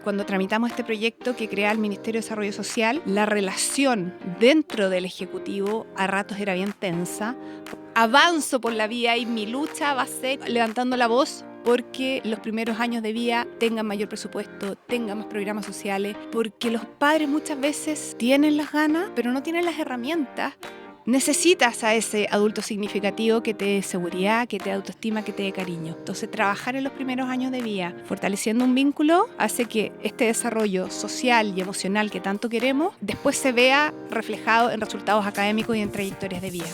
Cuando tramitamos este proyecto que crea el Ministerio de Desarrollo Social, la relación dentro del Ejecutivo a ratos era bien tensa. Avanzo por la vía y mi lucha va a ser levantando la voz porque los primeros años de vida tengan mayor presupuesto, tengan más programas sociales, porque los padres muchas veces tienen las ganas, pero no tienen las herramientas. Necesitas a ese adulto significativo que te dé seguridad, que te dé autoestima, que te dé cariño. Entonces, trabajar en los primeros años de vida, fortaleciendo un vínculo, hace que este desarrollo social y emocional que tanto queremos, después se vea reflejado en resultados académicos y en trayectorias de vida.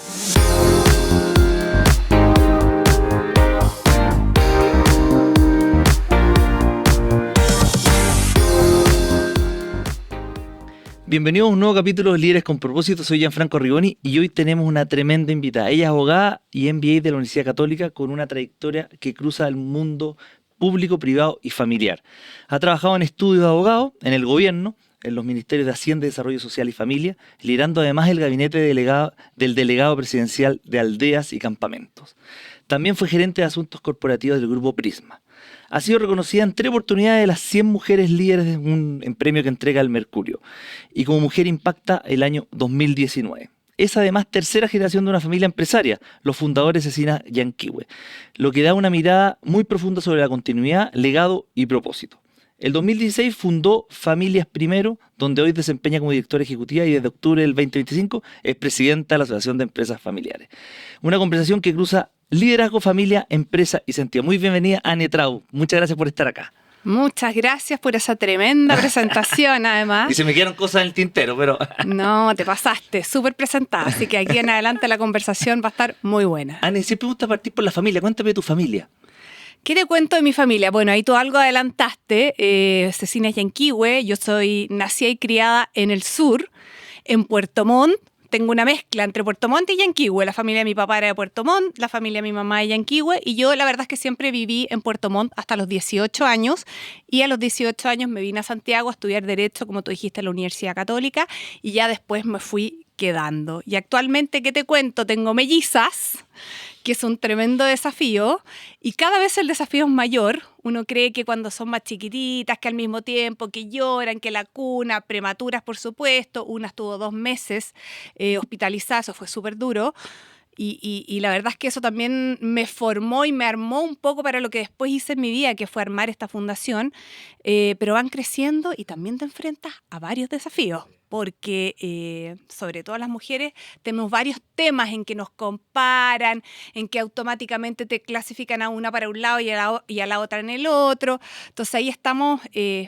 Bienvenidos a un nuevo capítulo de Líderes con Propósito. Soy Gianfranco Rigoni y hoy tenemos una tremenda invitada. Ella es abogada y MBA de la Universidad Católica con una trayectoria que cruza el mundo público, privado y familiar. Ha trabajado en estudios de abogado, en el gobierno, en los ministerios de Hacienda, Desarrollo Social y Familia, liderando además el gabinete del delegado presidencial de aldeas y campamentos. También fue gerente de asuntos corporativos del Grupo Prisma. Ha sido reconocida en 3 oportunidades de las 100 mujeres líderes en premio que entrega el Mercurio. Y como mujer impacta el año 2019. Es además tercera generación de una familia empresaria, los fundadores Cecina Yanquihue, lo que da una mirada muy profunda sobre la continuidad, legado y propósito. El 2016 fundó Familias Primero, donde hoy desempeña como directora ejecutiva y desde octubre del 2025 es presidenta de la Asociación de Empresas Familiares. Una conversación que cruza liderazgo, familia, empresa y sentido. Muy bienvenida, Anne Trau. Muchas gracias por estar acá. Muchas gracias por esa tremenda presentación, además. Y se me quedaron cosas en el tintero, pero... No, te pasaste, súper presentada, así que aquí en adelante la conversación va a estar muy buena. Anne, siempre me gusta partir por la familia. Cuéntame de tu familia. ¿Qué te cuento de mi familia? Bueno, ahí tú algo adelantaste. Cecina Yanquihue, yo soy nacida y criada en el sur, en Puerto Montt. Tengo una mezcla entre Puerto Montt y Yanquihue. La familia de mi papá era de Puerto Montt, la familia de mi mamá de Yanquihue, y yo la verdad es que siempre viví en Puerto Montt hasta los 18 años, y a los 18 años me vine a Santiago a estudiar Derecho, como tú dijiste, en la Universidad Católica, y ya después me fui quedando. Y actualmente, ¿qué te cuento? Tengo mellizas, que es un tremendo desafío, y cada vez el desafío es mayor. Uno cree que cuando son más chiquititas, que al mismo tiempo, que lloran, que la cuna, prematuras por supuesto, una estuvo 2 meses hospitalizada, eso fue súper duro, y la verdad es que eso también me formó y me armó un poco para lo que después hice en mi vida, que fue armar esta fundación, pero van creciendo y también te enfrentas a varios desafíos. Porque sobre todo las mujeres tenemos varios temas en que nos comparan, en que automáticamente te clasifican a una para un lado y a la otra en el otro. Entonces ahí estamos,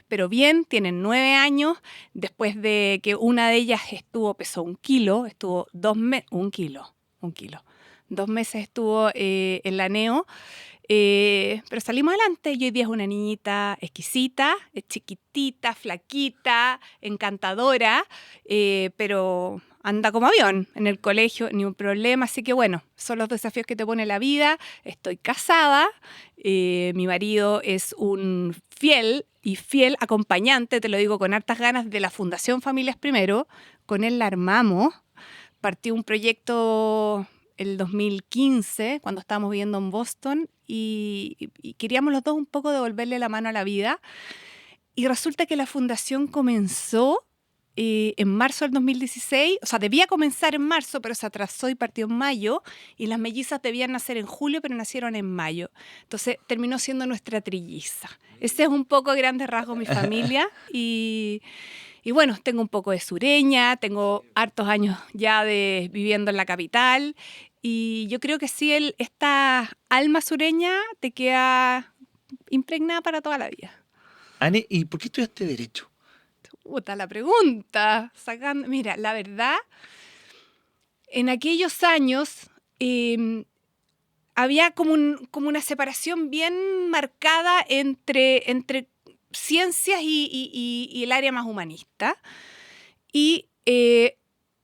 pero bien, tienen 9 años, después de que una de ellas pesó 1 kilo, estuvo 2 meses, 1 kilo, 1 kilo. 2 meses estuvo en la neo. Pero salimos adelante y hoy día es una niñita exquisita, es chiquitita, flaquita, encantadora, pero anda como avión en el colegio, ni un problema. Así que bueno, son los desafíos que te pone la vida. Estoy casada, mi marido es un fiel acompañante, te lo digo con hartas ganas, de la Fundación Familias Primero. Con él la armamos, partió un proyecto el 2015, cuando estábamos viviendo en Boston, y queríamos los dos un poco devolverle la mano a la vida. Y resulta que la fundación comenzó en marzo del 2016, o sea, debía comenzar en marzo, pero se atrasó y partió en mayo, y las mellizas debían nacer en julio, pero nacieron en mayo. Entonces terminó siendo nuestra trilliza. Ese es un poco a grandes rasgos mi familia, y bueno, tengo un poco de sureña, tengo hartos años ya viviendo en la capital, y yo creo que sí, esta alma sureña te queda impregnada para toda la vida. Anne, ¿y por qué estudiaste Derecho? Puta la pregunta. Mira, la verdad, en aquellos años había como una separación bien marcada entre ciencias y el área más humanista. Y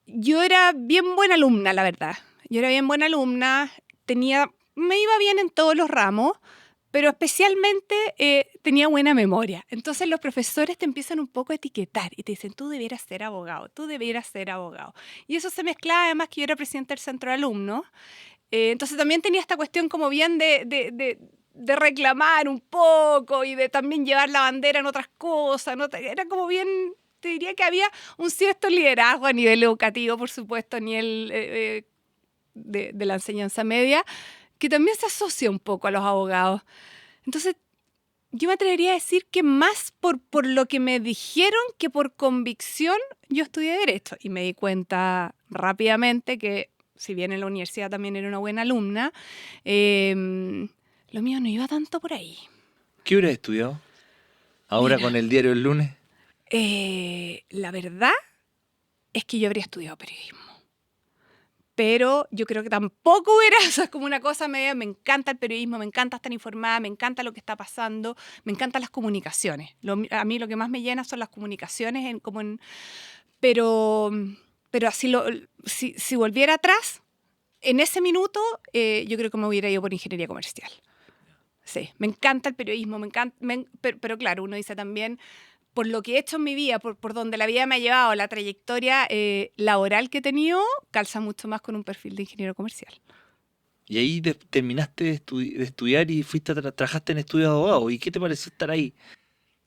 yo era bien buena alumna, la verdad. Yo era bien buena alumna, me iba bien en todos los ramos, pero especialmente tenía buena memoria. Entonces los profesores te empiezan un poco a etiquetar y te dicen, tú debieras ser abogado, tú debieras ser abogado. Y eso se mezclaba, además que yo era presidenta del centro de alumnos. Entonces también tenía esta cuestión como bien de de reclamar un poco y de también llevar la bandera en otras cosas, ¿no? Era como bien, te diría que había un cierto liderazgo a nivel educativo, por supuesto, a nivel de la enseñanza media, que también se asocia un poco a los abogados. Entonces, yo me atrevería a decir que más por lo que me dijeron que por convicción yo estudié Derecho. Y me di cuenta rápidamente que, si bien en la universidad también era una buena alumna, lo mío no iba tanto por ahí. ¿Qué hubieras estudiado? Ahora Mira, con el diario del lunes. la verdad es que yo habría estudiado periodismo. Pero yo creo que tampoco hubiera, o sea, es como una cosa media, me encanta el periodismo, me encanta estar informada, me encanta lo que está pasando, me encantan las comunicaciones. A mí lo que más me llena son las comunicaciones, pero así si volviera atrás, en ese minuto, yo creo que me hubiera ido por ingeniería comercial. Sí, me encanta el periodismo, me encanta, pero claro, uno dice también, por lo que he hecho en mi vida, por donde la vida me ha llevado, la trayectoria laboral que he tenido, calza mucho más con un perfil de ingeniero comercial. Y ahí terminaste de estudiar y fuiste trabajaste en estudios de abogado. ¿Y qué te pareció estar ahí?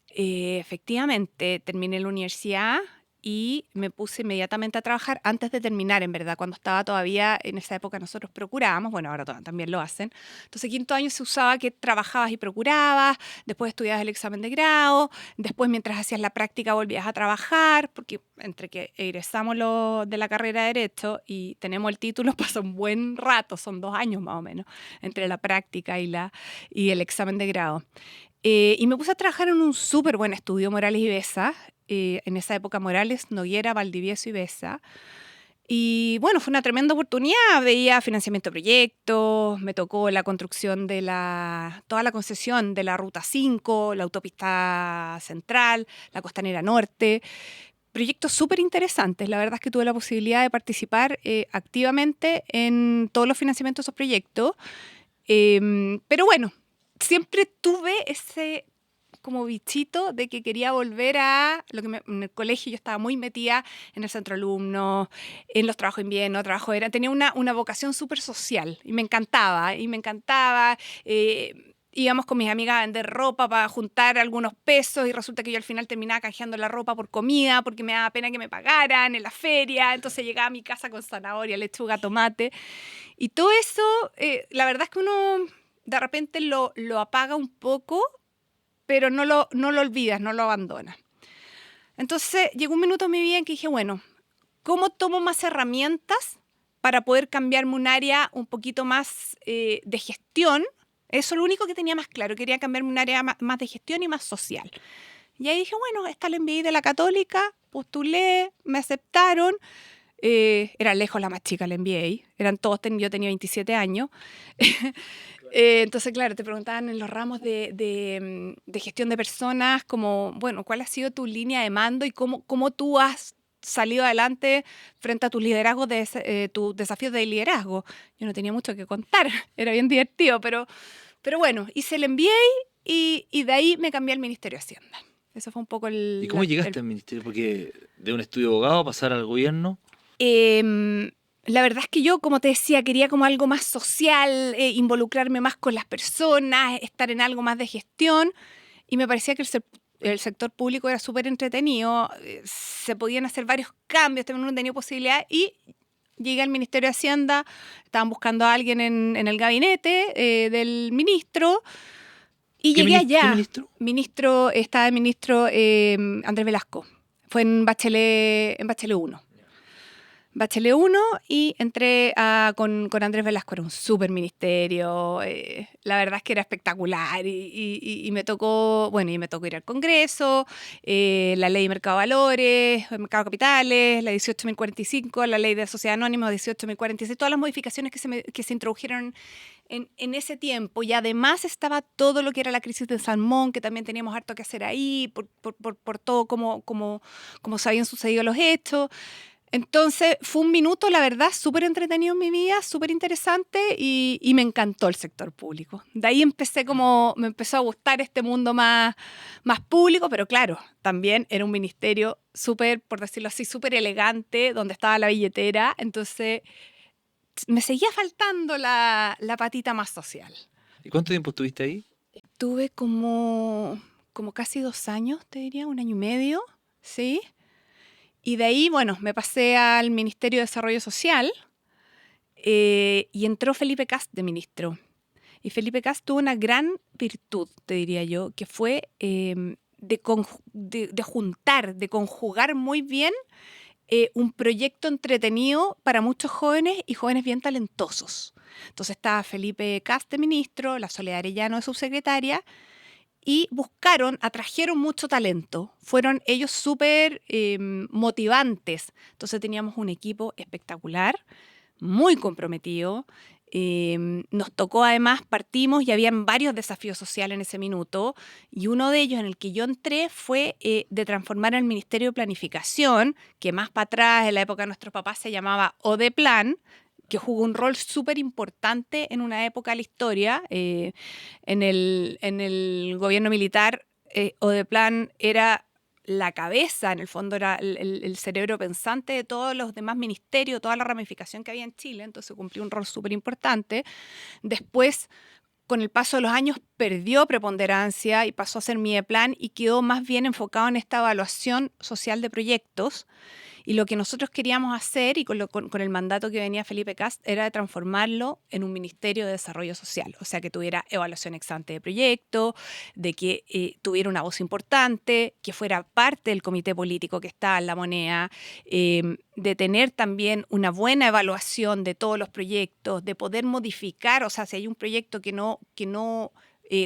Efectivamente, terminé la universidad y me puse inmediatamente a trabajar antes de terminar, en verdad, cuando estaba todavía, en esa época nosotros procurábamos, bueno, ahora también lo hacen. Entonces, quinto año se usaba que trabajabas y procurabas, después estudiabas el examen de grado, después mientras hacías la práctica volvías a trabajar, porque entre que egresamos de la carrera de Derecho y tenemos el título pasa un buen rato, son 2 años más o menos, entre la práctica y el examen de grado. Y me puse a trabajar en un súper buen estudio, Morales y Besa. En esa época Morales, Noguera, Valdivieso y Besa. Y bueno, fue una tremenda oportunidad. Veía financiamiento de proyectos, me tocó la construcción de toda la concesión de la Ruta 5, la autopista central, la costanera norte. Proyectos súper interesantes. La verdad es que tuve la posibilidad de participar activamente en todos los financiamientos de esos proyectos. Pero bueno, siempre tuve ese como bichito de que quería volver a lo que en el colegio yo estaba muy metida en el centro alumno, en los trabajos de invierno, tenía una vocación súper social y me encantaba, íbamos con mis amigas a vender ropa para juntar algunos pesos y resulta que yo al final terminaba canjeando la ropa por comida porque me daba pena que me pagaran en la feria, entonces llegaba a mi casa con zanahoria, lechuga, tomate y todo eso, la verdad es que uno de repente lo apaga un poco, pero no lo olvidas, no lo abandonas. Entonces llegó un minuto en mi vida en que dije, bueno, ¿cómo tomo más herramientas para poder cambiarme un área un poquito más de gestión? Eso es lo único que tenía más claro, quería cambiarme un área más de gestión y más social. Y ahí dije, bueno, está el MBA de la Católica, postulé, me aceptaron. Era lejos la más chica la MBA, eran todos, yo tenía 27 años. Entonces, claro, te preguntaban en los ramos de gestión de personas, como, bueno, ¿cuál ha sido tu línea de mando y cómo tú has salido adelante frente a tus liderazgos, tus desafíos de liderazgo? Yo no tenía mucho que contar, era bien divertido, pero bueno, hice el MBA y de ahí me cambié al Ministerio de Hacienda. Eso fue un poco ¿Y cómo llegaste al ministerio? Porque de un estudio de abogado pasar al gobierno. La verdad es que yo, como te decía, quería como algo más social, involucrarme más con las personas, estar en algo más de gestión y me parecía que el sector público era súper entretenido, se podían hacer varios cambios, también uno tenía posibilidades y llegué al Ministerio de Hacienda, estaban buscando a alguien en el gabinete del ministro y llegué allá. ¿Qué ministro? Estaba el ministro Andrés Velasco, fue en Bachelet 1. Bachelet 1 y entré con Andrés Velasco, era un súper ministerio, la verdad es que era espectacular y me tocó, bueno, y me tocó ir al Congreso, la ley de mercado de valores, el mercado de capitales, la 18.045, la ley de sociedad anónima 18.046, todas las modificaciones que se introdujeron en ese tiempo y además estaba todo lo que era la crisis del salmón, que también teníamos harto que hacer ahí, por todo como se habían sucedido los hechos. Entonces fue un minuto, la verdad, súper entretenido en mi vida, súper interesante y me encantó el sector público. De ahí me empezó a gustar este mundo más público, pero claro, también era un ministerio súper, por decirlo así, súper elegante, donde estaba la billetera, entonces me seguía faltando la patita más social. ¿Y cuánto tiempo estuviste ahí? Tuve como casi 2 años, te diría, 1 año y medio, ¿sí? Y de ahí, bueno, me pasé al Ministerio de Desarrollo Social y entró Felipe Kast de ministro. Y Felipe Kast tuvo una gran virtud, te diría yo, que fue de juntar, de conjugar muy bien un proyecto entretenido para muchos jóvenes y jóvenes bien talentosos. Entonces estaba Felipe Kast de ministro, la Soledad Arellano de subsecretaria, y atrajeron mucho talento. Fueron ellos súper motivantes. Entonces teníamos un equipo espectacular, muy comprometido. Nos tocó además, partimos y habían varios desafíos sociales en ese minuto y uno de ellos en el que yo entré fue de transformar el Ministerio de Planificación, que más para atrás en la época de nuestros papás se llamaba ODEPLAN, que jugó un rol súper importante en una época de la historia. En el gobierno militar, ODEPLAN era la cabeza, en el fondo era el cerebro pensante de todos los demás ministerios, toda la ramificación que había en Chile, entonces cumplió un rol súper importante. Después, con el paso de los años, perdió preponderancia y pasó a ser Mideplan y quedó más bien enfocado en esta evaluación social de proyectos. Y lo que nosotros queríamos hacer, y con el mandato que venía Felipe Kast, era de transformarlo en un Ministerio de Desarrollo Social. O sea, que tuviera evaluación ex ante de proyectos, de que tuviera una voz importante, que fuera parte del comité político que está en La Moneda, de tener también una buena evaluación de todos los proyectos, de poder modificar, o sea, si hay un proyecto que no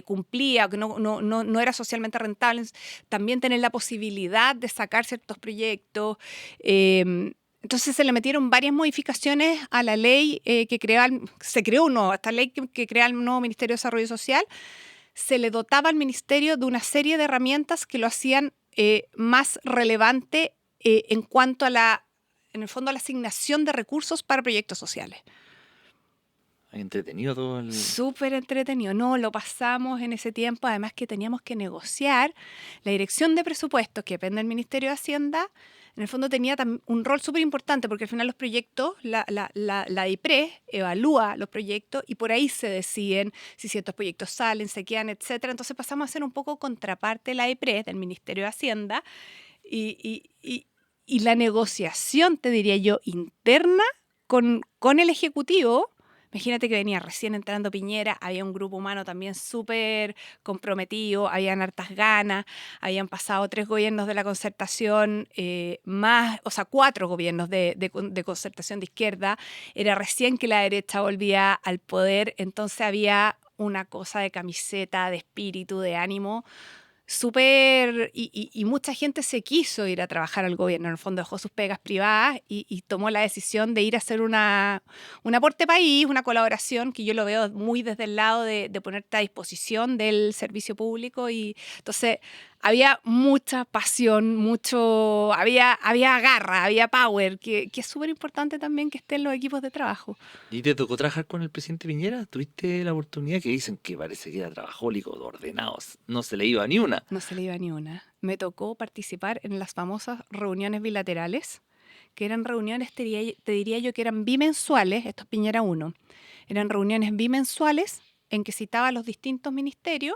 cumplía o que no era socialmente rentable, también tener la posibilidad de sacar ciertos proyectos. Entonces se le metieron varias modificaciones a la ley esta ley que crea el nuevo Ministerio de Desarrollo Social. Se le dotaba al ministerio de una serie de herramientas que lo hacían más relevante en cuanto en el fondo, a la asignación de recursos para proyectos sociales. Entretenido todo el... Súper entretenido. No, lo pasamos en ese tiempo, además que teníamos que negociar la dirección de presupuestos, que depende del Ministerio de Hacienda. En el fondo tenía un rol súper importante porque al final los proyectos, la DIPRE evalúa los proyectos y por ahí se deciden si ciertos proyectos salen, se quedan, etcétera. Entonces pasamos a ser un poco contraparte de la DIPRE, del Ministerio de Hacienda, y la negociación, te diría yo, interna con el Ejecutivo. Imagínate que venía recién entrando Piñera, había un grupo humano también súper comprometido, habían hartas ganas, habían pasado 3 gobiernos de la concertación, 4 gobiernos de concertación de izquierda, era recién que la derecha volvía al poder, entonces había una cosa de camiseta, de espíritu, de ánimo, súper, y mucha gente se quiso ir a trabajar al gobierno, en el fondo dejó sus pegas privadas y tomó la decisión de ir a hacer un aporte país, una colaboración que yo lo veo muy desde el lado de ponerte a disposición del servicio público, y entonces había mucha pasión, había garra, había power, que es súper importante también que estén los equipos de trabajo. ¿Y te tocó trabajar con el presidente Piñera? ¿Tuviste la oportunidad? Que dicen que parece que era trabajólico, ordenado, no se le iba ni una. No se le iba ni una. Me tocó participar en las famosas reuniones bilaterales, que eran reuniones, te diría yo, que eran bimensuales, esto es Piñera 1, eran reuniones bimensuales en que citaba a los distintos ministerios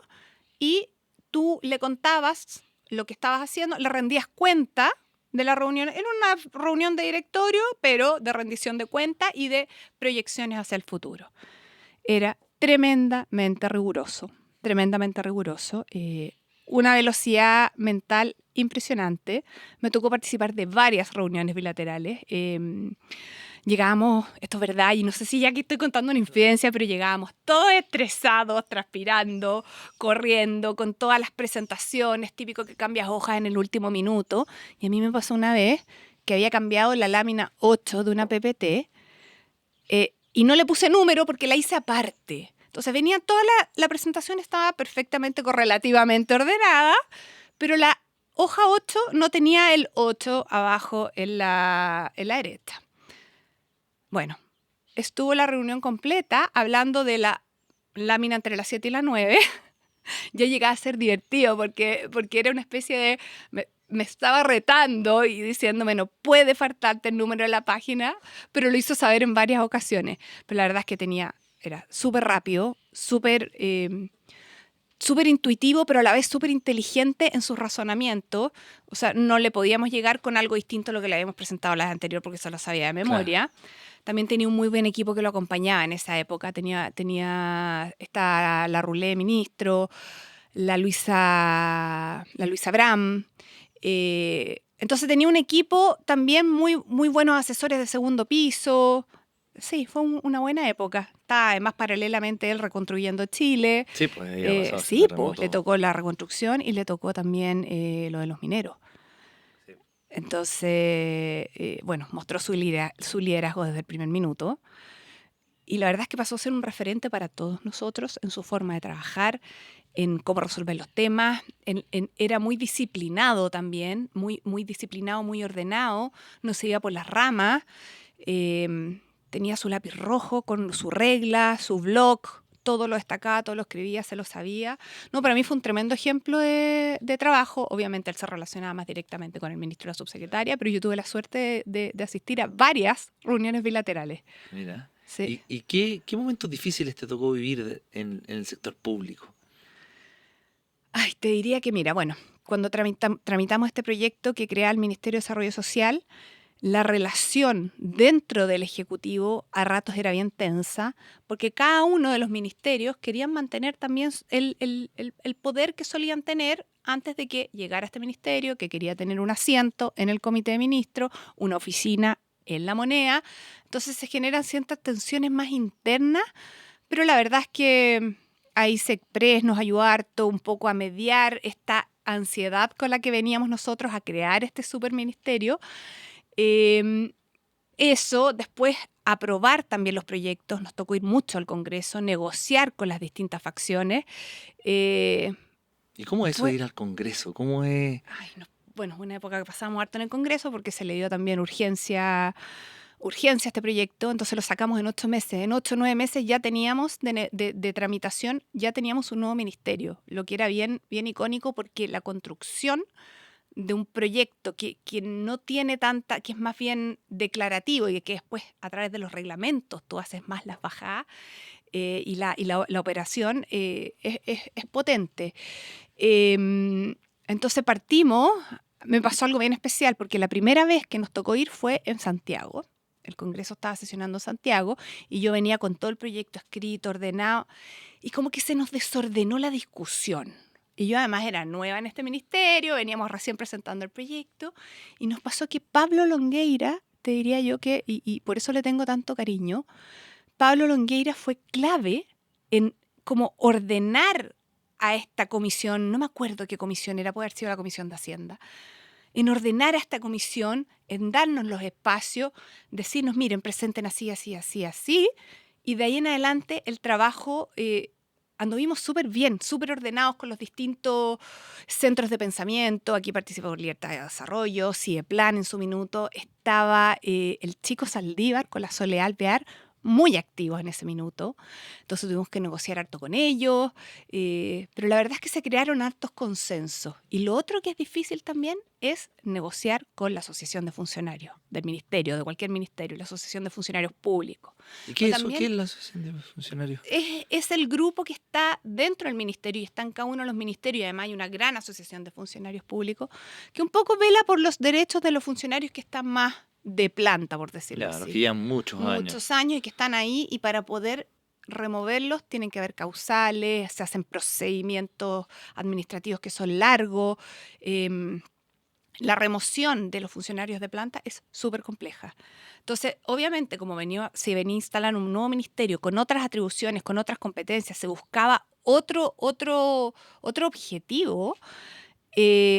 y tú le contabas lo que estabas haciendo, le rendías cuenta de la reunión. Era una reunión de directorio, pero de rendición de cuenta y de proyecciones hacia el futuro. Era tremendamente riguroso, tremendamente riguroso. Una velocidad mental impresionante. Me tocó participar de varias reuniones bilaterales. Llegábamos, esto es verdad, y no sé si ya aquí estoy contando una infidencia, pero llegábamos todos estresados, transpirando, corriendo, con todas las presentaciones, típico que cambias hojas en el último minuto. Y a mí me pasó una vez que había cambiado la lámina 8 de una PPT y no le puse número porque la hice aparte. Entonces venía toda la presentación, estaba perfectamente correlativamente ordenada, pero la hoja 8 no tenía el 8 abajo en la derecha. Bueno, estuvo la reunión completa hablando de la lámina entre la 7 y la 9. Yo llegaba a ser divertido porque era una especie de... Me estaba retando y diciéndome no puede faltarte el número de la página, pero lo hizo saber en varias ocasiones. Pero la verdad es que tenía Era súper rápido, súper intuitivo, pero a la vez súper inteligente en su razonamiento. O sea, no le podíamos llegar con algo distinto a lo que le habíamos presentado la vez anterior porque se lo sabía de memoria. Claro. También tenía un muy buen equipo que lo acompañaba en esa época. Tenía la Rulé ministro, la Luisa Bram. Entonces tenía un equipo también muy, muy buenos asesores de segundo piso. Sí, fue una buena época. Está además paralelamente él reconstruyendo Chile. Sí, pues había pasado ese Sí, terremoto. pues le tocó la reconstrucción y le tocó también lo de los mineros. Sí. Entonces, bueno, mostró su liderazgo desde el primer minuto. Y la verdad es que pasó a ser un referente para todos nosotros en su forma de trabajar, en cómo resolver los temas. Era muy disciplinado también, muy, muy disciplinado, muy ordenado. No se iba por las ramas. Tenía su lápiz rojo con su regla, su blog, todo lo destacaba, todo lo escribía, se lo sabía. No, para mí fue un tremendo ejemplo de trabajo. Obviamente él se relacionaba más directamente con el ministro y la subsecretaria, pero yo tuve la suerte de asistir a varias reuniones bilaterales. Mira. Sí. ¿Y qué momentos difíciles te tocó vivir en el sector público? Ay, te diría que, mira, bueno, cuando tramitamos este proyecto que crea el Ministerio de Desarrollo Social, la relación dentro del Ejecutivo a ratos era bien tensa, porque cada uno de los ministerios querían mantener también el poder que solían tener antes de que llegara este ministerio, que quería tener un asiento en el Comité de Ministros, una oficina en La Moneda. Entonces se generan ciertas tensiones más internas, pero la verdad es que ahí SECPRES nos ayudó harto un poco a mediar esta ansiedad con la que veníamos nosotros a crear este superministerio. Eso, después aprobar también los proyectos, nos tocó ir mucho al Congreso, negociar con las distintas facciones. ¿Y cómo es eso de ir al Congreso? ¿Cómo es? Ay, no, bueno, una época que pasábamos harto en el Congreso porque se le dio también urgencia a este proyecto, entonces lo sacamos en 8 meses. En 8 o 9 meses ya teníamos de tramitación, ya teníamos un nuevo ministerio, lo que era bien, bien icónico porque la construcción de un proyecto que no tiene tanta, que es más bien declarativo y que después a través de los reglamentos tú haces más las bajadas y la operación es potente. Entonces partimos, me pasó algo bien especial porque la primera vez que nos tocó ir fue en Santiago. El Congreso estaba sesionando en Santiago y yo venía con todo el proyecto escrito, ordenado, y como que se nos desordenó la discusión. Y yo además era nueva en este ministerio, veníamos recién presentando el proyecto, y nos pasó que Pablo Longueira, te diría yo que, y por eso le tengo tanto cariño, Pablo Longueira fue clave en como ordenar a esta comisión, no me acuerdo qué comisión era, puede haber sido la Comisión de Hacienda, en ordenar a esta comisión, en darnos los espacios, decirnos, miren, presenten así, así, así, así, y de ahí en adelante el trabajo anduvimos súper bien, súper ordenados con los distintos centros de pensamiento. Aquí participó por Libertad de Desarrollo, CIEPLAN en su minuto, estaba el Chico Saldívar con la Soledad Alvear, muy activos en ese minuto, entonces tuvimos que negociar harto con ellos, pero la verdad es que se crearon hartos consensos. Y lo otro que es difícil también es negociar con la Asociación de Funcionarios del Ministerio, de cualquier ministerio, la Asociación de Funcionarios Públicos. ¿Y qué es eso? ¿Qué es la Asociación de Funcionarios? Es el grupo que está dentro del ministerio y está en cada uno de los ministerios, y además hay una gran asociación de funcionarios públicos que un poco vela por los derechos de los funcionarios que están más de planta, por decirlo así. Claro, que llevan muchos años y que están ahí, y para poder removerlos tienen que haber causales, se hacen procedimientos administrativos que son largos. La remoción de los funcionarios de planta es súper compleja. Entonces, obviamente, como se venía a instalar un nuevo ministerio con otras atribuciones, con otras competencias, se buscaba otro objetivo.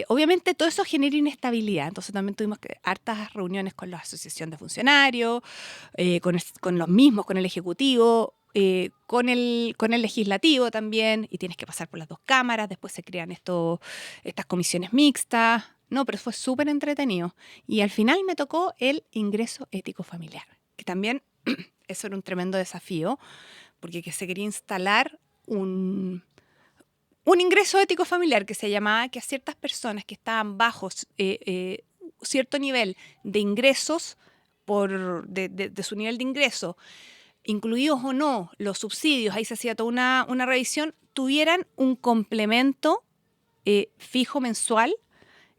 Obviamente todo eso genera inestabilidad, entonces también tuvimos hartas reuniones con la asociación de funcionarios, con los mismos, con el ejecutivo, con el legislativo también, y tienes que pasar por las dos cámaras, después se crean estas comisiones mixtas. No, pero fue súper entretenido. Y al final me tocó el ingreso ético familiar, que también eso era un tremendo desafío, porque se quería instalar un ingreso ético familiar que se llamaba que a ciertas personas que estaban bajo cierto nivel de ingresos, de su nivel de ingreso, incluidos o no los subsidios, ahí se hacía toda una revisión, tuvieran un complemento fijo mensual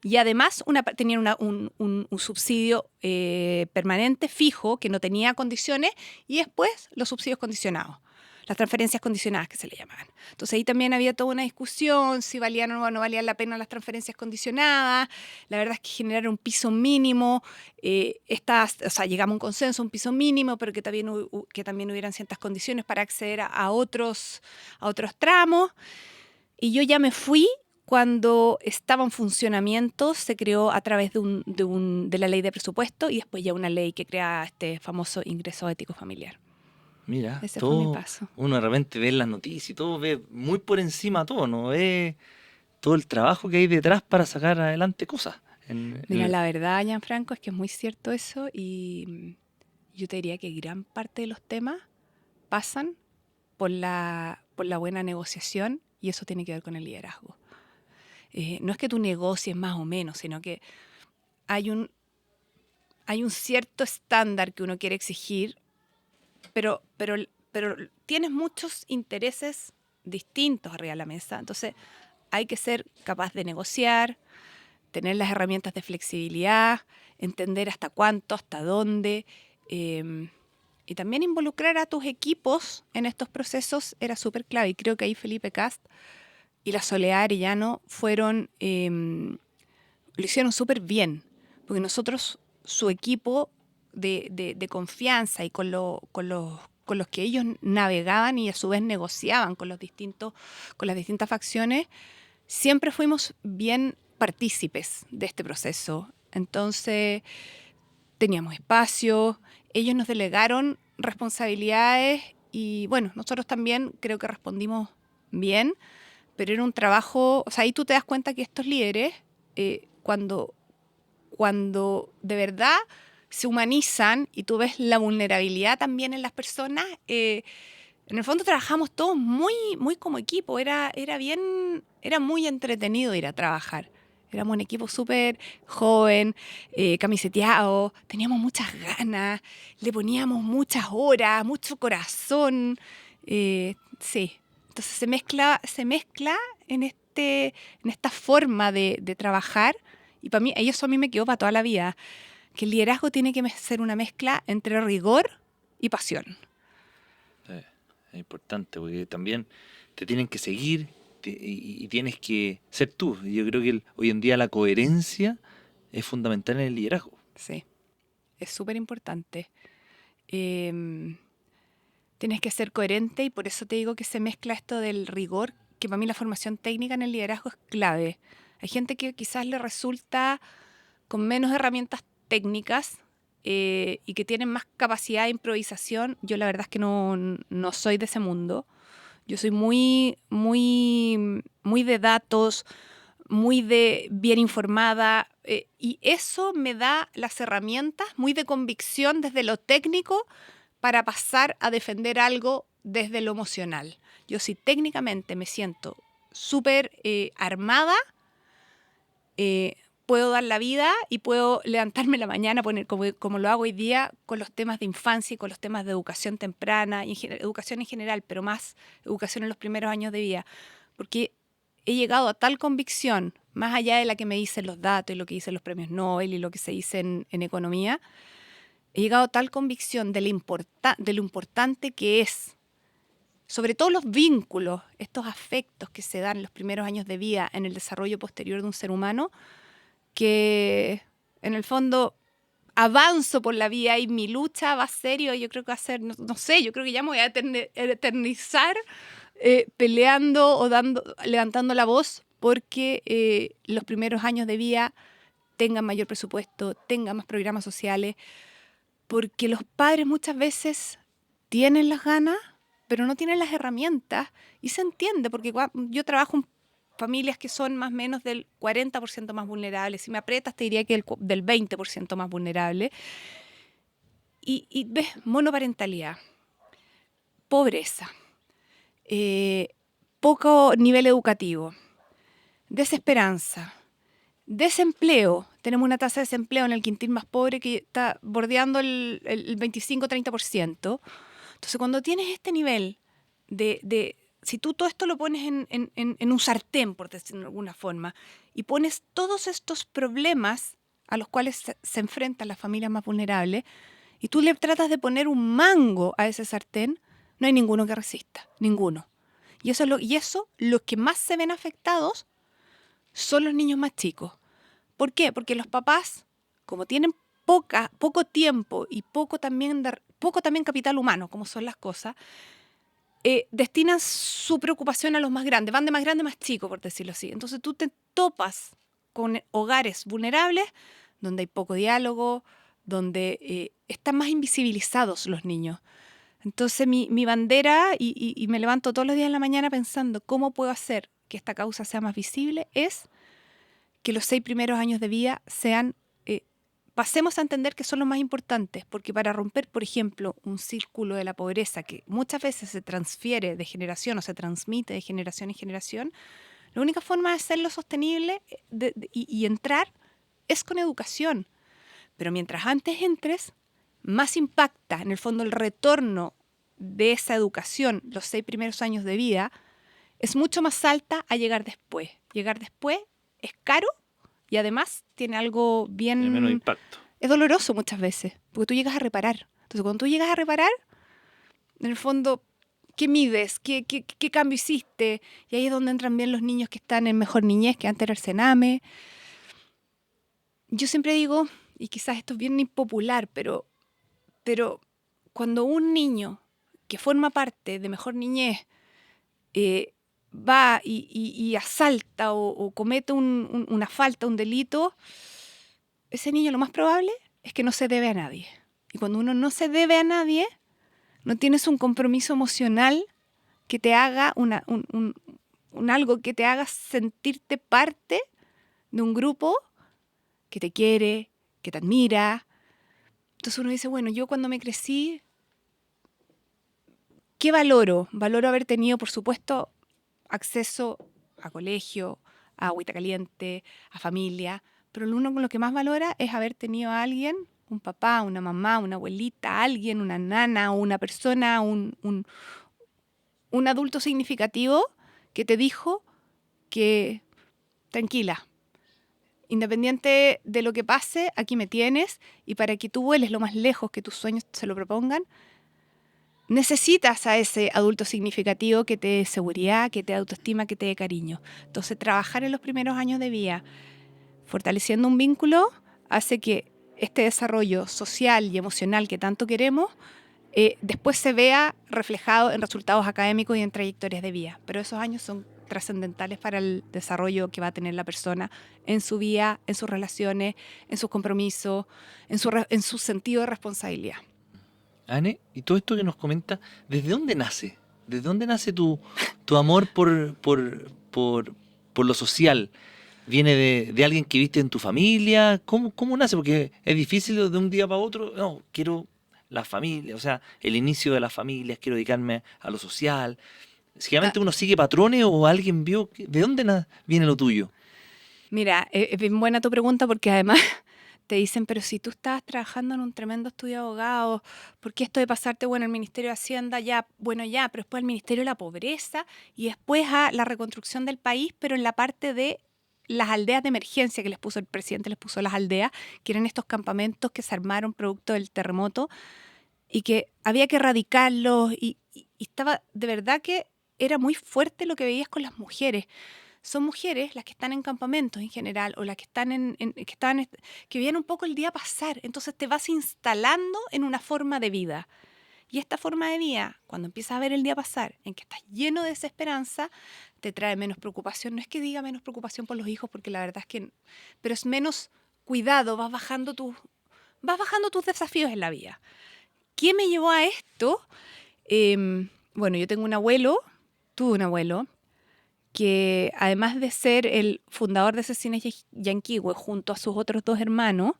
y además tenían un subsidio permanente, fijo, que no tenía condiciones, y después los subsidios condicionados, las transferencias condicionadas que se le llamaban. Entonces ahí también había toda una discusión si valían o no valían la pena las transferencias condicionadas. La verdad es que generar un piso mínimo, llegamos a un consenso, un piso mínimo, pero que también hubieran ciertas condiciones para acceder a otros tramos. Y yo ya me fui cuando estaba en funcionamiento, se creó a través de la ley de presupuesto y después ya una ley que crea este famoso ingreso ético familiar. Mira, Ese fue mi todo, paso. uno de repente ve las noticias y todo, ve muy por encima todo, no ve todo el trabajo que hay detrás para sacar adelante cosas. Mira, la verdad, Gianfranco, es que es muy cierto eso y yo te diría que gran parte de los temas pasan por la buena negociación y eso tiene que ver con el liderazgo. No es que tú negocies más o menos, sino que hay un cierto estándar que uno quiere exigir, pero tienes muchos intereses distintos arriba de la mesa. Entonces hay que ser capaz de negociar, tener las herramientas de flexibilidad, entender hasta cuánto, hasta dónde, y también involucrar a tus equipos en estos procesos era súper clave. Y creo que ahí Felipe Cast y la Soledad Arellano lo hicieron súper bien, porque nosotros, su equipo de confianza y con los que ellos navegaban y a su vez negociaban con las distintas facciones, siempre fuimos bien partícipes de este proceso. Entonces, teníamos espacio, ellos nos delegaron responsabilidades y bueno, nosotros también creo que respondimos bien, pero era un trabajo, o sea, ahí tú te das cuenta que estos líderes, cuando de verdad se humanizan y tú ves la vulnerabilidad también en las personas, en el fondo trabajamos todos muy, muy como equipo, era muy entretenido ir a trabajar. Éramos un equipo súper joven, camiseteado, teníamos muchas ganas, le poníamos muchas horas, mucho corazón. Sí, entonces se mezcla en esta forma de trabajar y para mí, eso a mí me quedó para toda la vida, que el liderazgo tiene que ser una mezcla entre rigor y pasión. Es importante porque también te tienen que seguir y tienes que ser tú. Yo creo que hoy en día la coherencia es fundamental en el liderazgo. Sí, es súper importante. Tienes que ser coherente y por eso te digo que se mezcla esto del rigor, que para mí la formación técnica en el liderazgo es clave. Hay gente que quizás le resulta con menos herramientas técnicas y que tienen más capacidad de improvisación. Yo la verdad es que no soy de ese mundo. Yo soy muy, muy, muy de datos, muy de bien informada y eso me da las herramientas, muy de convicción desde lo técnico para pasar a defender algo desde lo emocional. Yo si técnicamente me siento súper armada, puedo dar la vida y puedo levantarme en la mañana, poner como lo hago hoy día, con los temas de infancia y con los temas de educación temprana, y educación en general, pero más educación en los primeros años de vida. Porque he llegado a tal convicción, más allá de la que me dicen los datos y lo que dicen los premios Nobel y lo que se dice en economía, he llegado a tal convicción de lo importante que es, sobre todo los vínculos, estos afectos que se dan en los primeros años de vida en el desarrollo posterior de un ser humano, que en el fondo avanzo por la vida y mi lucha va a ser, y yo creo que va a ser, no sé, yo creo que ya me voy a eternizar peleando o levantando la voz porque los primeros años de vida tengan mayor presupuesto, tengan más programas sociales, porque los padres muchas veces tienen las ganas, pero no tienen las herramientas y se entiende, porque yo trabajo en familias que son más o menos del 40% más vulnerables. Si me aprietas, te diría que del 20% más vulnerable. Y ves monoparentalidad, pobreza, poco nivel educativo, desesperanza, desempleo. Tenemos una tasa de desempleo en el quintil más pobre que está bordeando el 25-30%. Entonces, cuando tienes este nivel si tú todo esto lo pones en un sartén, por decirlo de alguna forma, y pones todos estos problemas a los cuales se enfrentan las familias más vulnerables, y tú le tratas de poner un mango a ese sartén, no hay ninguno que resista, ninguno. Y eso los que más se ven afectados son los niños más chicos. ¿Por qué? Porque los papás, como tienen poco tiempo y poco también capital humano, como son las cosas, destinan su preocupación a los más grandes, van de más grande a más chico, por decirlo así. Entonces tú te topas con hogares vulnerables donde hay poco diálogo, donde están más invisibilizados los niños. Entonces mi bandera, y me levanto todos los días en la mañana pensando cómo puedo hacer que esta causa sea más visible, es que los 6 primeros años de vida pasemos a entender que son los más importantes, porque para romper, por ejemplo, un círculo de la pobreza que muchas veces se transfiere de generación o se transmite de generación en generación, la única forma de hacerlo sostenible y entrar es con educación. Pero mientras antes entres, más impacta en el fondo el retorno de esa educación, los 6 primeros años de vida, es mucho más alta a llegar después. Llegar después es caro y además tiene algo bien... Tiene menos impacto. Es doloroso muchas veces, porque tú llegas a reparar. Entonces, cuando tú llegas a reparar, en el fondo, ¿qué mides? ¿Qué cambio hiciste? Y ahí es donde entran bien los niños que están en mejor niñez, que antes era el Sename. Yo siempre digo, y quizás esto es bien impopular, pero cuando un niño que forma parte de mejor niñez va y asalta o comete una falta, un delito, ese niño lo más probable es que no se debe a nadie. Y cuando uno no se debe a nadie, no tienes un compromiso emocional que te haga algo que te haga sentirte parte de un grupo que te quiere, que te admira. Entonces uno dice, bueno, yo cuando me crecí, ¿qué valoro? Valoro haber tenido, por supuesto, acceso a colegio, a agüita caliente, a familia, pero lo que más valora es haber tenido a alguien, un papá, una mamá, una abuelita, alguien, una nana o una persona, un adulto significativo que te dijo que tranquila, independiente de lo que pase, aquí me tienes, y para que tú vueles lo más lejos que tus sueños se lo propongan, necesitas a ese adulto significativo que te dé seguridad, que te dé autoestima, que te dé cariño. Entonces, trabajar en los primeros años de vida, fortaleciendo un vínculo, hace que este desarrollo social y emocional que tanto queremos, después se vea reflejado en resultados académicos y en trayectorias de vida. Pero esos años son trascendentales para el desarrollo que va a tener la persona en su vida, en sus relaciones, en sus compromisos, en su sentido de responsabilidad. Anne, y todo esto que nos comenta, ¿desde dónde nace? ¿Desde dónde nace tu amor por lo social? ¿Viene de alguien que viste en tu familia? ¿Cómo nace? Porque es difícil de un día para otro. No, quiero la familia, o sea, el inicio de las familias, quiero dedicarme a lo social. Generalmente uno sigue patrones o alguien vio. ¿De dónde viene lo tuyo? Mira, es bien buena tu pregunta porque además te dicen, pero si tú estabas trabajando en un tremendo estudio de abogados, ¿por qué esto de pasarte, bueno, el Ministerio de Hacienda, ya, bueno, ya, pero después el Ministerio de la Pobreza y después a la reconstrucción del país, pero en la parte de las aldeas de emergencia que les puso el presidente, les puso las aldeas, que eran estos campamentos que se armaron producto del terremoto y que había que erradicarlos y estaba, de verdad que era muy fuerte lo que veías con las mujeres. Son mujeres las que están en campamentos en general o las que están que veían un poco el día pasar. Entonces te vas instalando en una forma de vida. Y esta forma de vida, cuando empiezas a ver el día pasar, en que estás lleno de desesperanza, te trae menos preocupación. No es que diga menos preocupación por los hijos, porque la verdad es que... Pero es menos cuidado, vas bajando tus desafíos en la vida. ¿Qué me llevó a esto? Bueno, yo tengo tuve un abuelo, que además de ser el fundador de Cecines Yanquihue junto a sus otros 2 hermanos,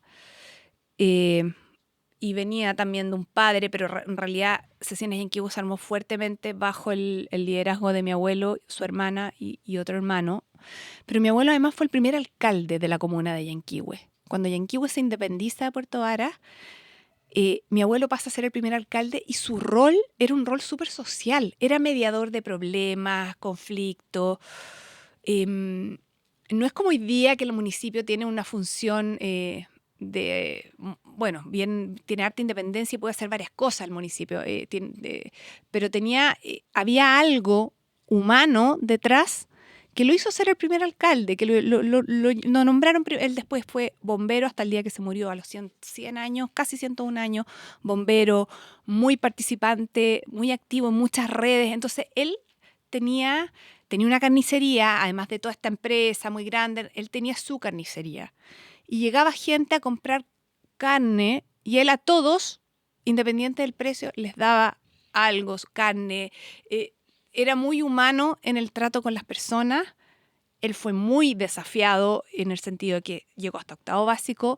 y venía también de un padre, pero en realidad Cecines Yanquihue se armó fuertemente bajo el liderazgo de mi abuelo, su hermana y otro hermano. Pero mi abuelo además fue el primer alcalde de la comuna de Yanquihue. Cuando Yanquihue se independiza de Puerto Varas, mi abuelo pasa a ser el primer alcalde y su rol era un rol súper social. Era mediador de problemas, conflictos. No es como hoy día que el municipio tiene una función bueno, bien, tiene harta independencia y puede hacer varias cosas el municipio, pero había algo humano detrás que lo hizo ser el primer alcalde, que lo nombraron, él después fue bombero hasta el día que se murió, a los 100 años, casi 101 años, bombero, muy participante, muy activo en muchas redes. Entonces él tenía una carnicería, además de toda esta empresa muy grande, él tenía su carnicería. Y llegaba gente a comprar carne y él a todos, independiente del precio, les daba algo, carne. Era muy humano en el trato con las personas. Él fue muy desafiado en el sentido de que llegó hasta octavo básico,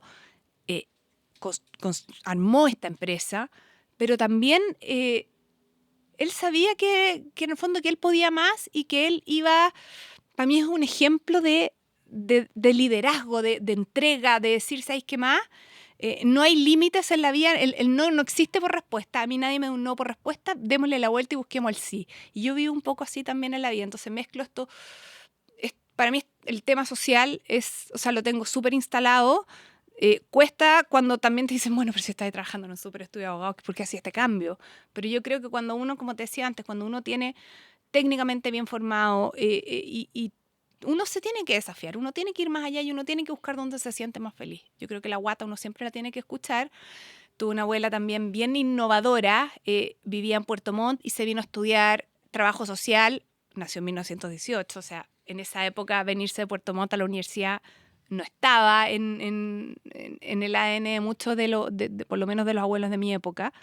armó esta empresa, pero también él sabía que en el fondo que él podía más y que él iba, para mí es un ejemplo de liderazgo, de entrega, de decir, ¿sabéis qué más? No hay límites en la vida, el no existe por respuesta. A mí nadie me da un no por respuesta, démosle la vuelta y busquemos el sí. Y yo vivo un poco así también en la vida, entonces mezclo esto. Para mí el tema social lo tengo súper instalado. Cuesta cuando también te dicen, bueno, pero si estás trabajando en un súper estudio de abogado, ¿por qué hacía este cambio? Pero yo creo que cuando uno, como te decía antes, cuando uno tiene técnicamente bien formado y uno se tiene que desafiar, uno tiene que ir más allá y uno tiene que buscar dónde se siente más feliz. Yo creo que la guata uno siempre la tiene que escuchar. Tuve una abuela también bien innovadora, vivía en Puerto Montt y se vino a estudiar trabajo social, nació en 1918, o sea, en esa época venirse de Puerto Montt a la universidad no estaba en el ADN de muchos por lo menos de los abuelos de mi época.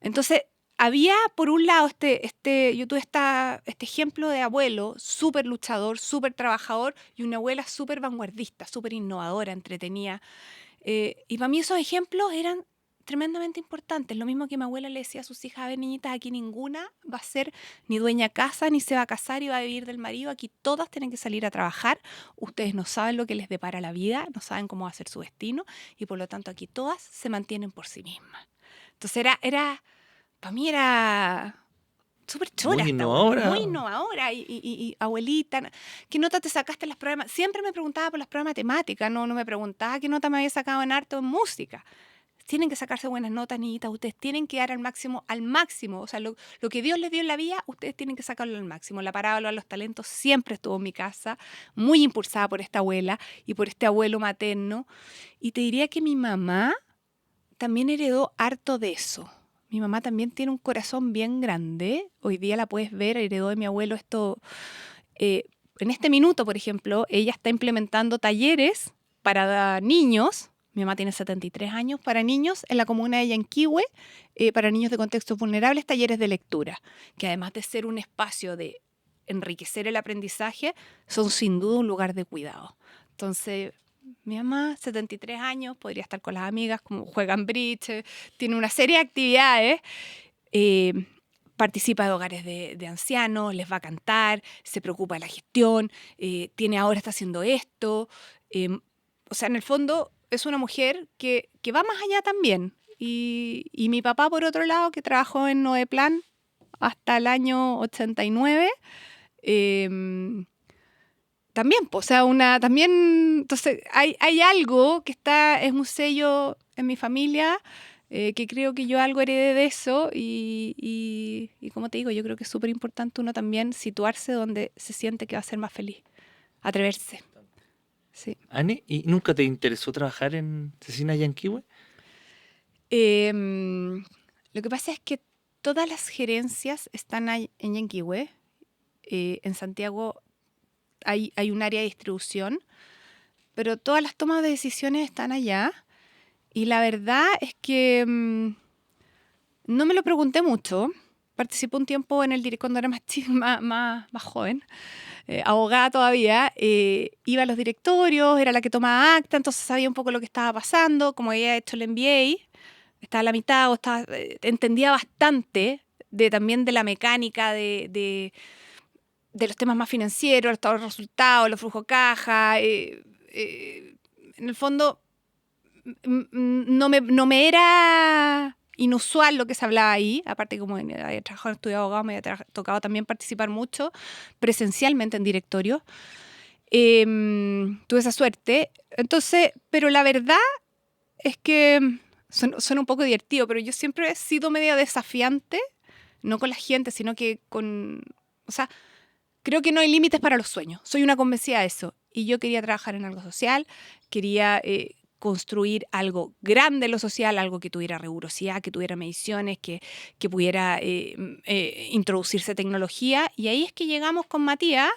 Entonces, había, por un lado, yo tuve este ejemplo de abuelo súper luchador, súper trabajador, y una abuela súper vanguardista, súper innovadora, entretenida. Y para mí esos ejemplos eran tremendamente importantes. Lo mismo que mi abuela le decía a sus hijas, a ver, niñitas, aquí ninguna va a ser ni dueña casa, ni se va a casar y va a vivir del marido. Aquí todas tienen que salir a trabajar. Ustedes no saben lo que les depara la vida, no saben cómo va a ser su destino, y por lo tanto aquí todas se mantienen por sí mismas. Entonces para mí era súper chora Muy esta abuela, muy innovadora. innovadora y abuelita. ¿Qué nota te sacaste en las pruebas? Siempre me preguntaba por las pruebas de matemáticas, no me preguntaba qué nota me había sacado en arte o en música. Tienen que sacarse buenas notas, niñitas, ustedes tienen que dar al máximo. O sea, lo que Dios les dio en la vida, ustedes tienen que sacarlo al máximo. La parábola de los talentos siempre estuvo en mi casa, muy impulsada por esta abuela y por este abuelo materno. Y te diría que mi mamá también heredó harto de eso. Mi mamá también tiene un corazón bien grande. Hoy día la puedes ver, heredó de mi abuelo esto. En este minuto, por ejemplo, ella está implementando talleres para niños. Mi mamá tiene 73 años, para niños en la comuna de Yanquihue, para niños de contextos vulnerables, talleres de lectura, que además de ser un espacio de enriquecer el aprendizaje, son sin duda un lugar de cuidado. Entonces, mi mamá, 73 años, podría estar con las amigas, como juegan bridge, tiene una serie de actividades, participa de hogares de ancianos, les va a cantar, se preocupa de la gestión, ahora está haciendo esto. O sea, en el fondo es una mujer que va más allá también. Y mi papá, por otro lado, que trabajó en Noeplan hasta el año 89, también, pues, o sea, también, entonces hay algo que es un sello en mi familia, que creo que yo algo heredé de eso y como te digo, yo creo que es súper importante uno también situarse donde se siente que va a ser más feliz, atreverse. Sí. Anne, ¿y nunca te interesó trabajar en Cecina Yanquihue? Lo que pasa es que todas las gerencias están ahí en Yanquihue. En Santiago hay un área de distribución, pero todas las tomas de decisiones están allá. Y la verdad es que no me lo pregunté mucho. Participé un tiempo en el directorio cuando era más joven, abogada todavía. Iba a los directorios, era la que tomaba acta, entonces sabía un poco lo que estaba pasando. Como había hecho el MBA, estaba a la mitad, entendía bastante también de la mecánica de los temas más financieros, los resultados, los flujos caja. En el fondo, no me era inusual lo que se hablaba ahí, aparte como había trabajado en estudio de abogado, me había tocado también participar mucho presencialmente en directorio. Tuve esa suerte. Entonces, pero la verdad es que suena un poco divertido, pero yo siempre he sido medio desafiante, no con la gente, sino que o sea, creo que no hay límites para los sueños. Soy una convencida de eso. Y yo quería trabajar en algo social, quería construir algo grande en lo social, algo que tuviera rigurosidad, que tuviera mediciones, que pudiera introducirse tecnología. Y ahí es que llegamos con Matías,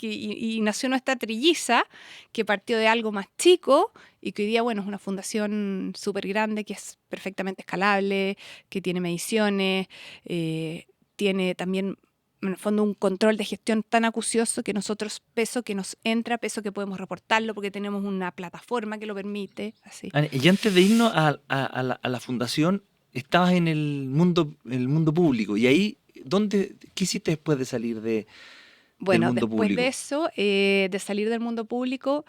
y nació nuestra trilliza, que partió de algo más chico y que hoy día, bueno, es una fundación súper grande, que es perfectamente escalable, que tiene mediciones, tiene también, en el fondo, un control de gestión tan acucioso que nosotros, peso que nos entra, peso que podemos reportarlo porque tenemos una plataforma que lo permite. Así. Y antes de irnos a la fundación, estabas en el mundo público. Y ahí, ¿qué hiciste después de salir del Bueno, mundo después público? de eso, de salir del mundo público,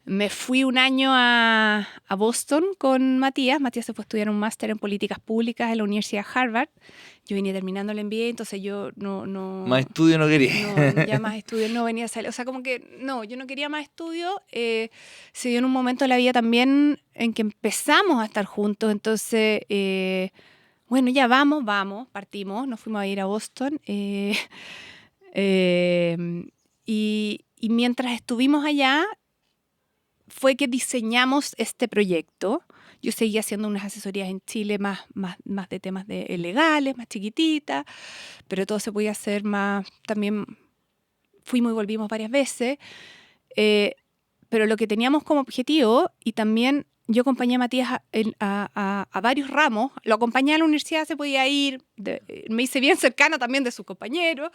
me fui un año a Boston con Matías. Matías se fue a estudiar un máster en políticas públicas en la Universidad de Harvard. Yo venía terminando el MBA, entonces yo Más estudio no quería. ya más estudios no venía a salir. O sea, como que no, yo no quería más estudio. Se dio en un momento de la vida también en que empezamos a estar juntos. Entonces, bueno, ya vamos, partimos. Nos fuimos a ir a Boston. Y mientras estuvimos allá, fue que diseñamos este proyecto. Yo seguía haciendo unas asesorías en Chile más de temas legales, más chiquititas, pero todo se podía hacer más. También fuimos y volvimos varias veces. Pero lo que teníamos como objetivo, y también yo acompañé a Matías a varios ramos, lo acompañé a la universidad, se podía ir, me hice bien cercana también de sus compañeros,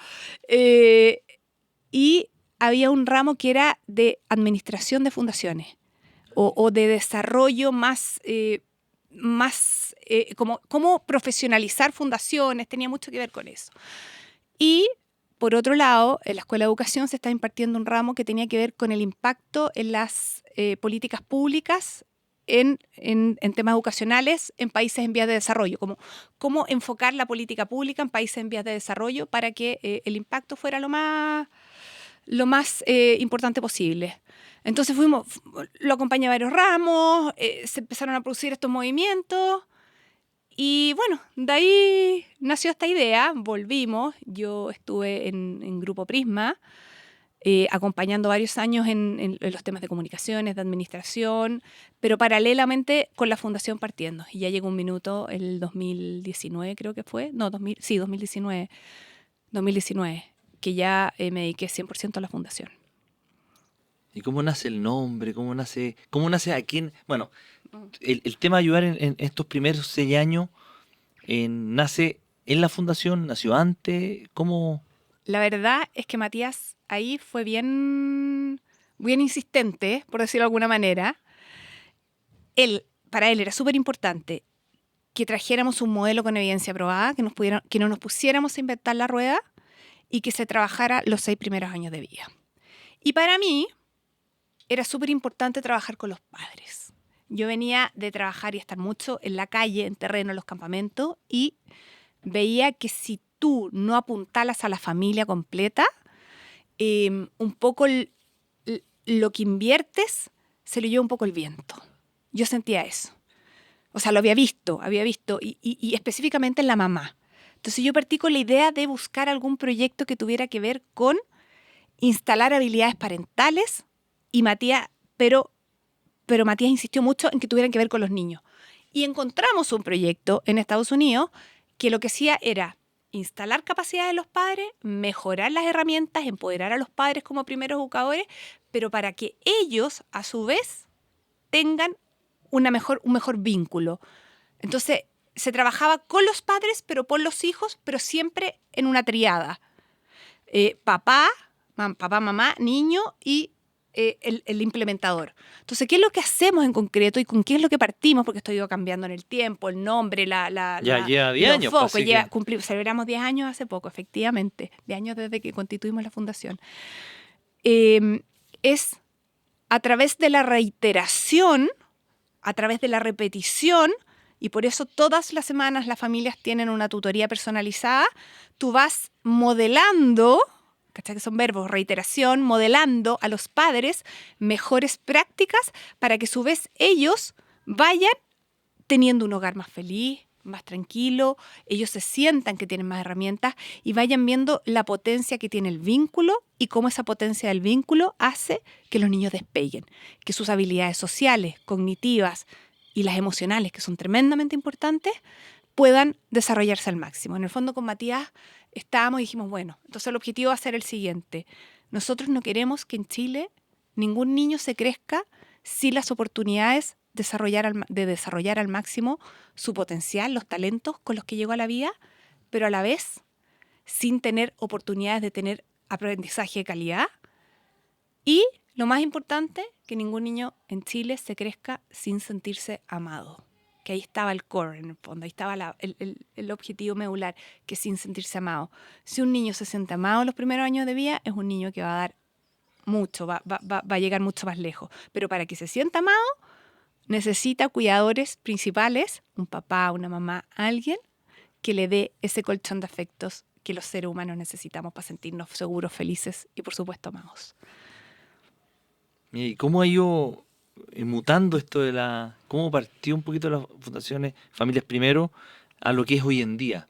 y había un ramo que era de administración de fundaciones o de desarrollo más como cómo profesionalizar fundaciones, tenía mucho que ver con eso. Y por otro lado, en la Escuela de Educación se está impartiendo un ramo que tenía que ver con el impacto en las políticas públicas en temas educacionales en países en vías de desarrollo, como cómo enfocar la política pública en países en vías de desarrollo para que el impacto fuera lo más importante posible. Entonces lo acompañé a varios ramos, se empezaron a producir estos movimientos y bueno, de ahí nació esta idea, volvimos, yo estuve en Grupo Prisma, acompañando varios años en los temas de comunicaciones, de administración, pero paralelamente con la fundación partiendo. Y ya llegó un minuto, el 2019 creo que fue, no, 2019, que ya me dediqué 100% a la fundación. ¿Y cómo nace el nombre? ¿Cómo nace a quién? Bueno, el tema de ayudar en estos primeros 6 años nace en la fundación, nació antes, ¿cómo? La verdad es que Matías ahí fue bien insistente, por decirlo de alguna manera. Para él era súper importante que trajéramos un modelo con evidencia probada, que no nos pusiéramos a inventar la rueda y que se trabajara los 6 primeros años de vida. Y para mí era súper importante trabajar con los padres. Yo venía de trabajar y estar mucho en la calle, en terreno, en los campamentos, y veía que si tú no apuntalas a la familia completa, un poco lo que inviertes se lo lleva un poco el viento. Yo sentía eso. O sea, lo había visto, y específicamente en la mamá. Entonces yo partí con la idea de buscar algún proyecto que tuviera que ver con instalar habilidades parentales, y Matías, pero Matías insistió mucho en que tuvieran que ver con los niños. Y encontramos un proyecto en Estados Unidos que lo que hacía era instalar capacidades de los padres, mejorar las herramientas, empoderar a los padres como primeros educadores, pero para que ellos, a su vez, tengan un mejor vínculo. Entonces, se trabajaba con los padres, pero por los hijos, pero siempre en una triada. Papá, mamá, niño y el implementador. Entonces, ¿qué es lo que hacemos en concreto y con qué es lo que partimos? Porque esto ha ido cambiando en el tiempo, el nombre, ya lleva 10 años. Celebramos 10 años hace poco, efectivamente. 10 años desde que constituimos la fundación. Es a través de la reiteración a través de la repetición, y por eso todas las semanas las familias tienen una tutoría personalizada, tú vas modelando, ¿cachai? Que son verbos, reiteración, modelando a los padres mejores prácticas para que a su vez ellos vayan teniendo un hogar más feliz, más tranquilo, ellos se sientan que tienen más herramientas y vayan viendo la potencia que tiene el vínculo y cómo esa potencia del vínculo hace que los niños despeguen, que sus habilidades sociales, cognitivas y las emocionales, que son tremendamente importantes, puedan desarrollarse al máximo. En el fondo con Matías estábamos y dijimos, bueno, entonces el objetivo va a ser el siguiente. Nosotros no queremos que en Chile ningún niño se crezca sin las oportunidades de desarrollar al máximo su potencial, los talentos con los que llegó a la vida, pero a la vez sin tener oportunidades de tener aprendizaje de calidad. Y lo más importante, que ningún niño en Chile se crezca sin sentirse amado. Que ahí estaba el core en el fondo, ahí estaba el objetivo medular, que sin sentirse amado. Si un niño se siente amado en los primeros años de vida, es un niño que va a dar mucho, va a llegar mucho más lejos. Pero para que se sienta amado, necesita cuidadores principales, un papá, una mamá, alguien que le dé ese colchón de afectos que los seres humanos necesitamos para sentirnos seguros, felices y por supuesto amados. ¿Y cómo ha ido mutando esto cómo partió un poquito las fundaciones Familias Primero a lo que es hoy en día?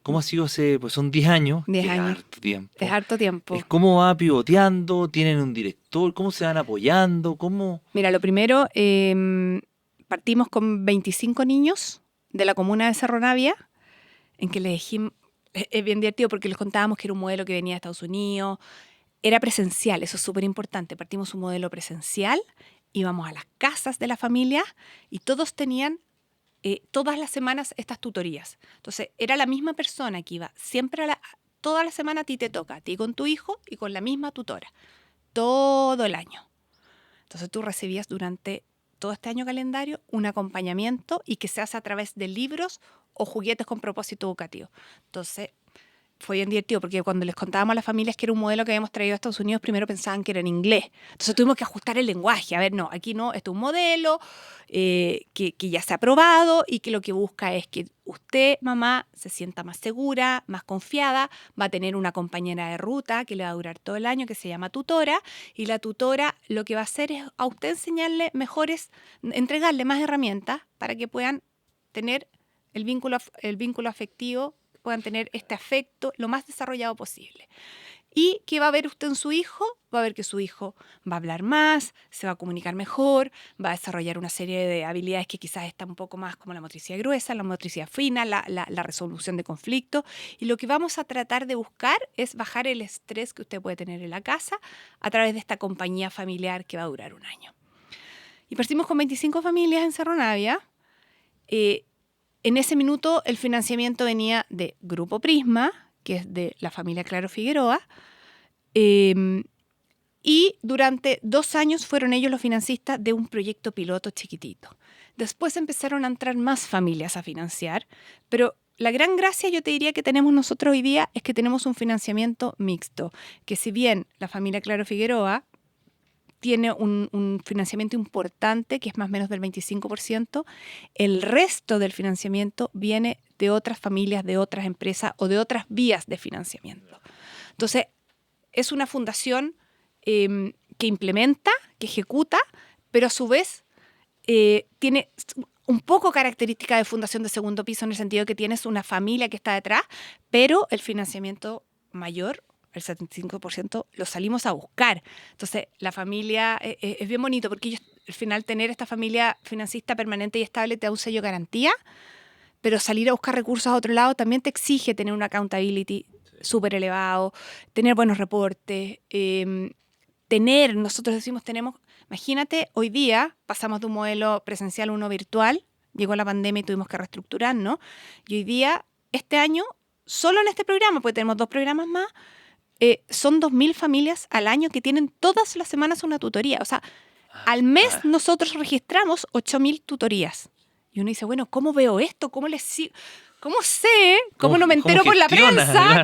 ¿Cómo ha sido pues son 10 años? 10 que años. Es harto tiempo. Es harto tiempo. ¿Cómo va pivoteando? ¿Tienen un director? ¿Cómo se van apoyando? ¿Cómo? Mira, lo primero, partimos con 25 niños de la comuna de Cerro Navia, en que les dijimos, es bien divertido porque les contábamos que era un modelo que venía de Estados Unidos, era presencial, eso es súper importante. Partimos un modelo presencial, íbamos a las casas de la familia y todos tenían todas las semanas estas tutorías. Entonces, era la misma persona que iba siempre toda la semana a ti te toca, a ti con tu hijo y con la misma tutora, todo el año. Entonces, tú recibías durante todo este año calendario un acompañamiento y que se hace a través de libros o juguetes con propósito educativo. Entonces, fue bien divertido porque cuando les contábamos a las familias que era un modelo que habíamos traído a Estados Unidos, primero pensaban que era en inglés. Entonces tuvimos que ajustar el lenguaje. A ver, no, aquí no, esto es un modelo que ya se ha aprobado y que lo que busca es que usted, mamá, se sienta más segura, más confiada, va a tener una compañera de ruta que le va a durar todo el año, que se llama tutora, y la tutora lo que va a hacer es a usted entregarle más herramientas para que puedan tener el vínculo afectivo, puedan tener este afecto lo más desarrollado posible. ¿Y qué va a ver usted en su hijo? Va a ver que su hijo va a hablar más, se va a comunicar mejor, va a desarrollar una serie de habilidades que quizás están un poco más como la motricidad gruesa, la motricidad fina, la resolución de conflictos. Y lo que vamos a tratar de buscar es bajar el estrés que usted puede tener en la casa a través de esta compañía familiar que va a durar un año. Y partimos con 25 familias en Cerro Navia. En ese minuto el financiamiento venía de Grupo Prisma, que es de la familia Claro Figueroa, y durante 2 años fueron ellos los financistas de un proyecto piloto chiquitito. Después empezaron a entrar más familias a financiar, pero la gran gracia, yo te diría, que tenemos nosotros hoy día es que tenemos un financiamiento mixto, que si bien la familia Claro Figueroa tiene un financiamiento importante, que es más o menos del 25%, el resto del financiamiento viene de otras familias, de otras empresas o de otras vías de financiamiento. Entonces, es una fundación que implementa, que ejecuta, pero a su vez tiene un poco característica de fundación de segundo piso en el sentido de que tienes una familia que está detrás, pero el financiamiento mayor, el 75%, lo salimos a buscar. Entonces, la familia es bien bonito porque ellos, al final, tener esta familia financista permanente y estable te da un sello de garantía, pero salir a buscar recursos a otro lado también te exige tener un accountability súper elevado, tener buenos reportes, nosotros decimos, imagínate, hoy día pasamos de un modelo presencial a uno virtual, llegó la pandemia y tuvimos que reestructurarnos, y hoy día, este año, solo en este programa, porque tenemos 2 programas más, son 2.000 familias al año que tienen todas las semanas una tutoría. O sea, al mes nosotros registramos 8.000 tutorías. Y uno dice, bueno, ¿cómo veo esto? ¿Cómo les sigo? ¿Cómo sé? ¿Cómo no me entero por la gestionas? prensa?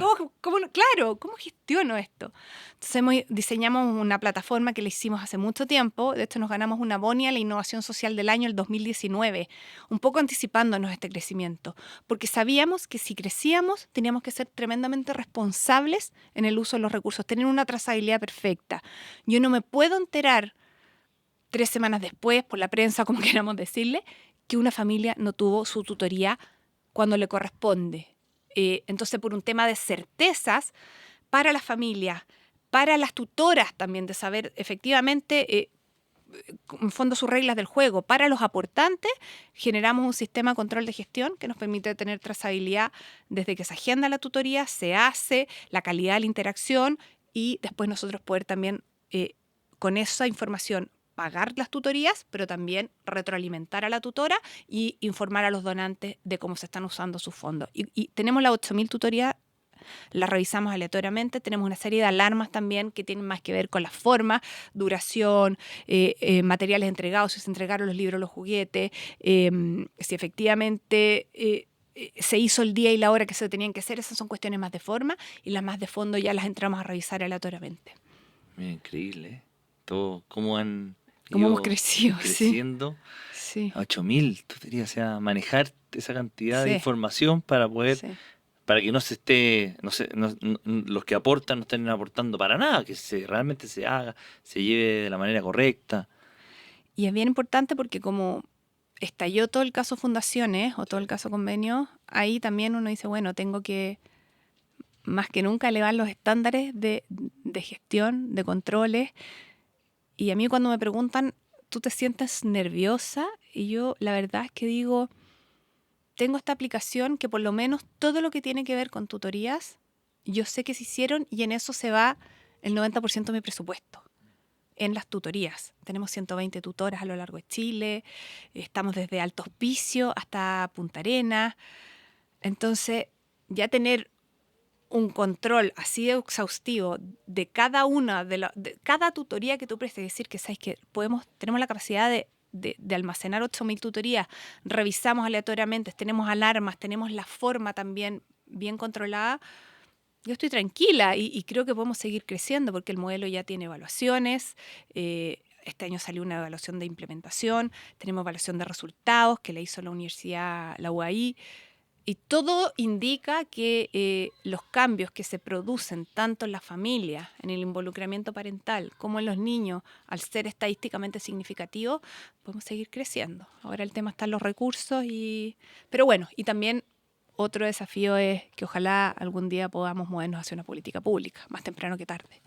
Claro. ¿Cómo gestiono esto? Entonces diseñamos una plataforma que la hicimos hace mucho tiempo. De hecho, nos ganamos una Boni a la innovación social del año, el 2019, un poco anticipándonos a este crecimiento, porque sabíamos que si crecíamos teníamos que ser tremendamente responsables en el uso de los recursos, tener una trazabilidad perfecta. Yo no me puedo enterar 3 semanas después, por la prensa, como queramos decirle, que una familia no tuvo su tutoría cuando le corresponde. Entonces, por un tema de certezas para las familias, para las tutoras también, de saber efectivamente, en fondo, sus reglas del juego, para los aportantes, generamos un sistema de control de gestión que nos permite tener trazabilidad desde que se agenda la tutoría, se hace, la calidad de la interacción y después nosotros poder también, con esa información, pagar las tutorías, pero también retroalimentar a la tutora y informar a los donantes de cómo se están usando sus fondos. Y tenemos las 8.000 tutorías, las revisamos aleatoriamente, tenemos una serie de alarmas también que tienen más que ver con la forma, duración, materiales entregados, si se entregaron los libros, los juguetes, si efectivamente se hizo el día y la hora que se tenían que hacer. Esas son cuestiones más de forma, y las más de fondo ya las entramos a revisar aleatoriamente. Mira, increíble, ¿eh? Todo, cómo han ¿Cómo hemos ido crecido? creciendo. Sí, A 8.000, tú dirías, o sea, manejar esa cantidad de sí, información para poder, sí. para que no se esté, no sé, los que aportan no estén aportando para nada, que realmente se haga, se lleve de la manera correcta. Y es bien importante porque como estalló todo el caso fundaciones o todo el caso convenio, ahí también uno dice, bueno, tengo que más que nunca elevar los estándares de gestión, de controles. Y a mí cuando me preguntan, ¿tú te sientes nerviosa? Y yo la verdad es que digo, tengo esta aplicación que por lo menos todo lo que tiene que ver con tutorías, yo sé que se hicieron y en eso se va el 90% de mi presupuesto. En las tutorías. Tenemos 120 tutoras a lo largo de Chile, estamos desde Alto Hospicio hasta Punta Arenas. Entonces, ya tener un control así de exhaustivo de cada una, de cada tutoría que tú prestes, decir que sabes que tenemos la capacidad de almacenar 8.000 tutorías, revisamos aleatoriamente, tenemos alarmas, tenemos la forma también bien controlada. Yo estoy tranquila y creo que podemos seguir creciendo porque el modelo ya tiene evaluaciones. Este año salió una evaluación de implementación, tenemos evaluación de resultados que la hizo la universidad, la UAI, y todo indica que los cambios que se producen tanto en la familia, en el involucramiento parental, como en los niños, al ser estadísticamente significativos, podemos seguir creciendo. Ahora el tema está en los recursos, pero bueno, y también otro desafío es que ojalá algún día podamos movernos hacia una política pública, más temprano que tarde.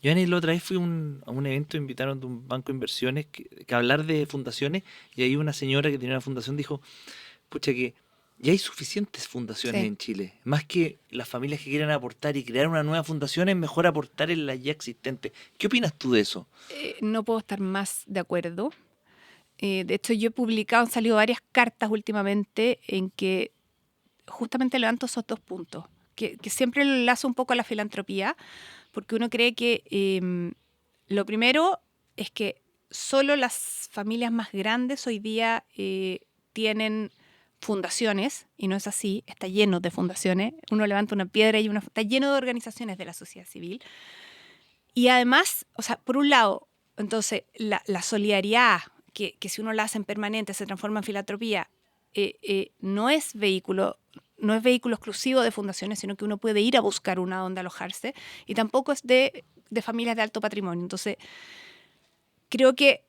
Yo, la otra vez fui a un evento, invitaron de un banco de inversiones que hablar de fundaciones, y ahí una señora que tenía una fundación dijo, pucha, que ya hay suficientes fundaciones Sí. en Chile. Más que las familias que quieran aportar y crear una nueva fundación, es mejor aportar en las ya existentes. ¿Qué opinas tú de eso? No puedo estar más de acuerdo. De hecho, yo he publicado, han salido varias cartas últimamente en que justamente levanto esos 2 puntos, que siempre lo enlazo un poco a la filantropía, porque uno cree que lo primero es que solo las familias más grandes hoy día tienen fundaciones, y no es así, está lleno de fundaciones. Uno levanta una piedra y está lleno de organizaciones de la sociedad civil. Y además, o sea, por un lado, entonces, la solidaridad, que si uno la hace en permanente se transforma en filantropía, no es vehículo exclusivo de fundaciones, sino que uno puede ir a buscar una donde alojarse, y tampoco es de familias de alto patrimonio. Entonces, creo que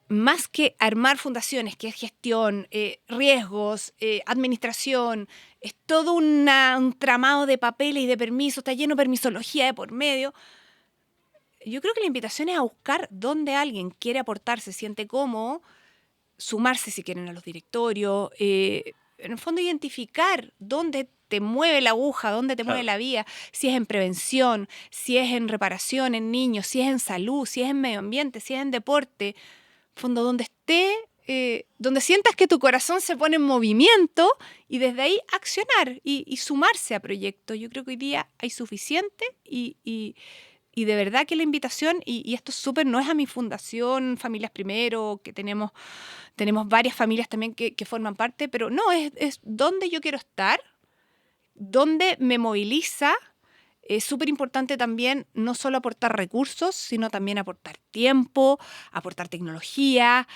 más que armar fundaciones, que es gestión, riesgos, administración, es todo un tramado de papeles y de permisos, está lleno de permisología de por medio. Yo creo que la invitación es a buscar dónde alguien quiere aportar, se siente cómodo, sumarse si quieren a los directorios, en el fondo identificar dónde te mueve la aguja, dónde te mueve la vía, si es en prevención, si es en reparación en niños, si es en salud, si es en medio ambiente, si es en deporte. En fondo, donde esté, donde sientas que tu corazón se pone en movimiento, y desde ahí accionar y sumarse a proyectos. Yo creo que hoy día hay suficiente y Y de verdad que la invitación, y esto es súper, no es a mi fundación Familias Primero, que tenemos varias familias también que forman parte, pero no, es donde yo quiero estar, donde me moviliza. Es súper importante también no solo aportar recursos, sino también aportar tiempo, aportar tecnología,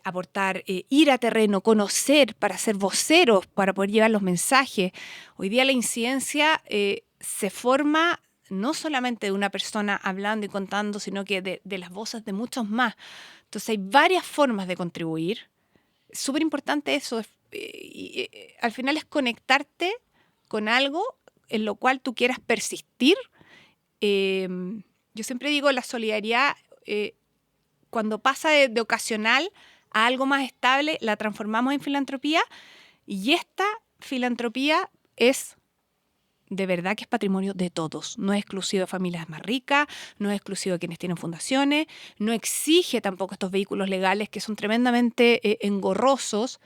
aportar ir a terreno, conocer para ser voceros, para poder llevar los mensajes. Hoy día la incidencia se forma no solamente de una persona hablando y contando, sino que de las voces de muchos más. Entonces hay varias formas de contribuir. Es súper importante eso. Al final es conectarte con algo en lo cual tú quieras persistir. Yo siempre digo, la solidaridad, cuando pasa de ocasional a algo más estable, la transformamos en filantropía, y esta filantropía es de verdad que es patrimonio de todos. No es exclusivo de familias más ricas, no es exclusivo de quienes tienen fundaciones, no exige tampoco estos vehículos legales que son tremendamente engorrosos.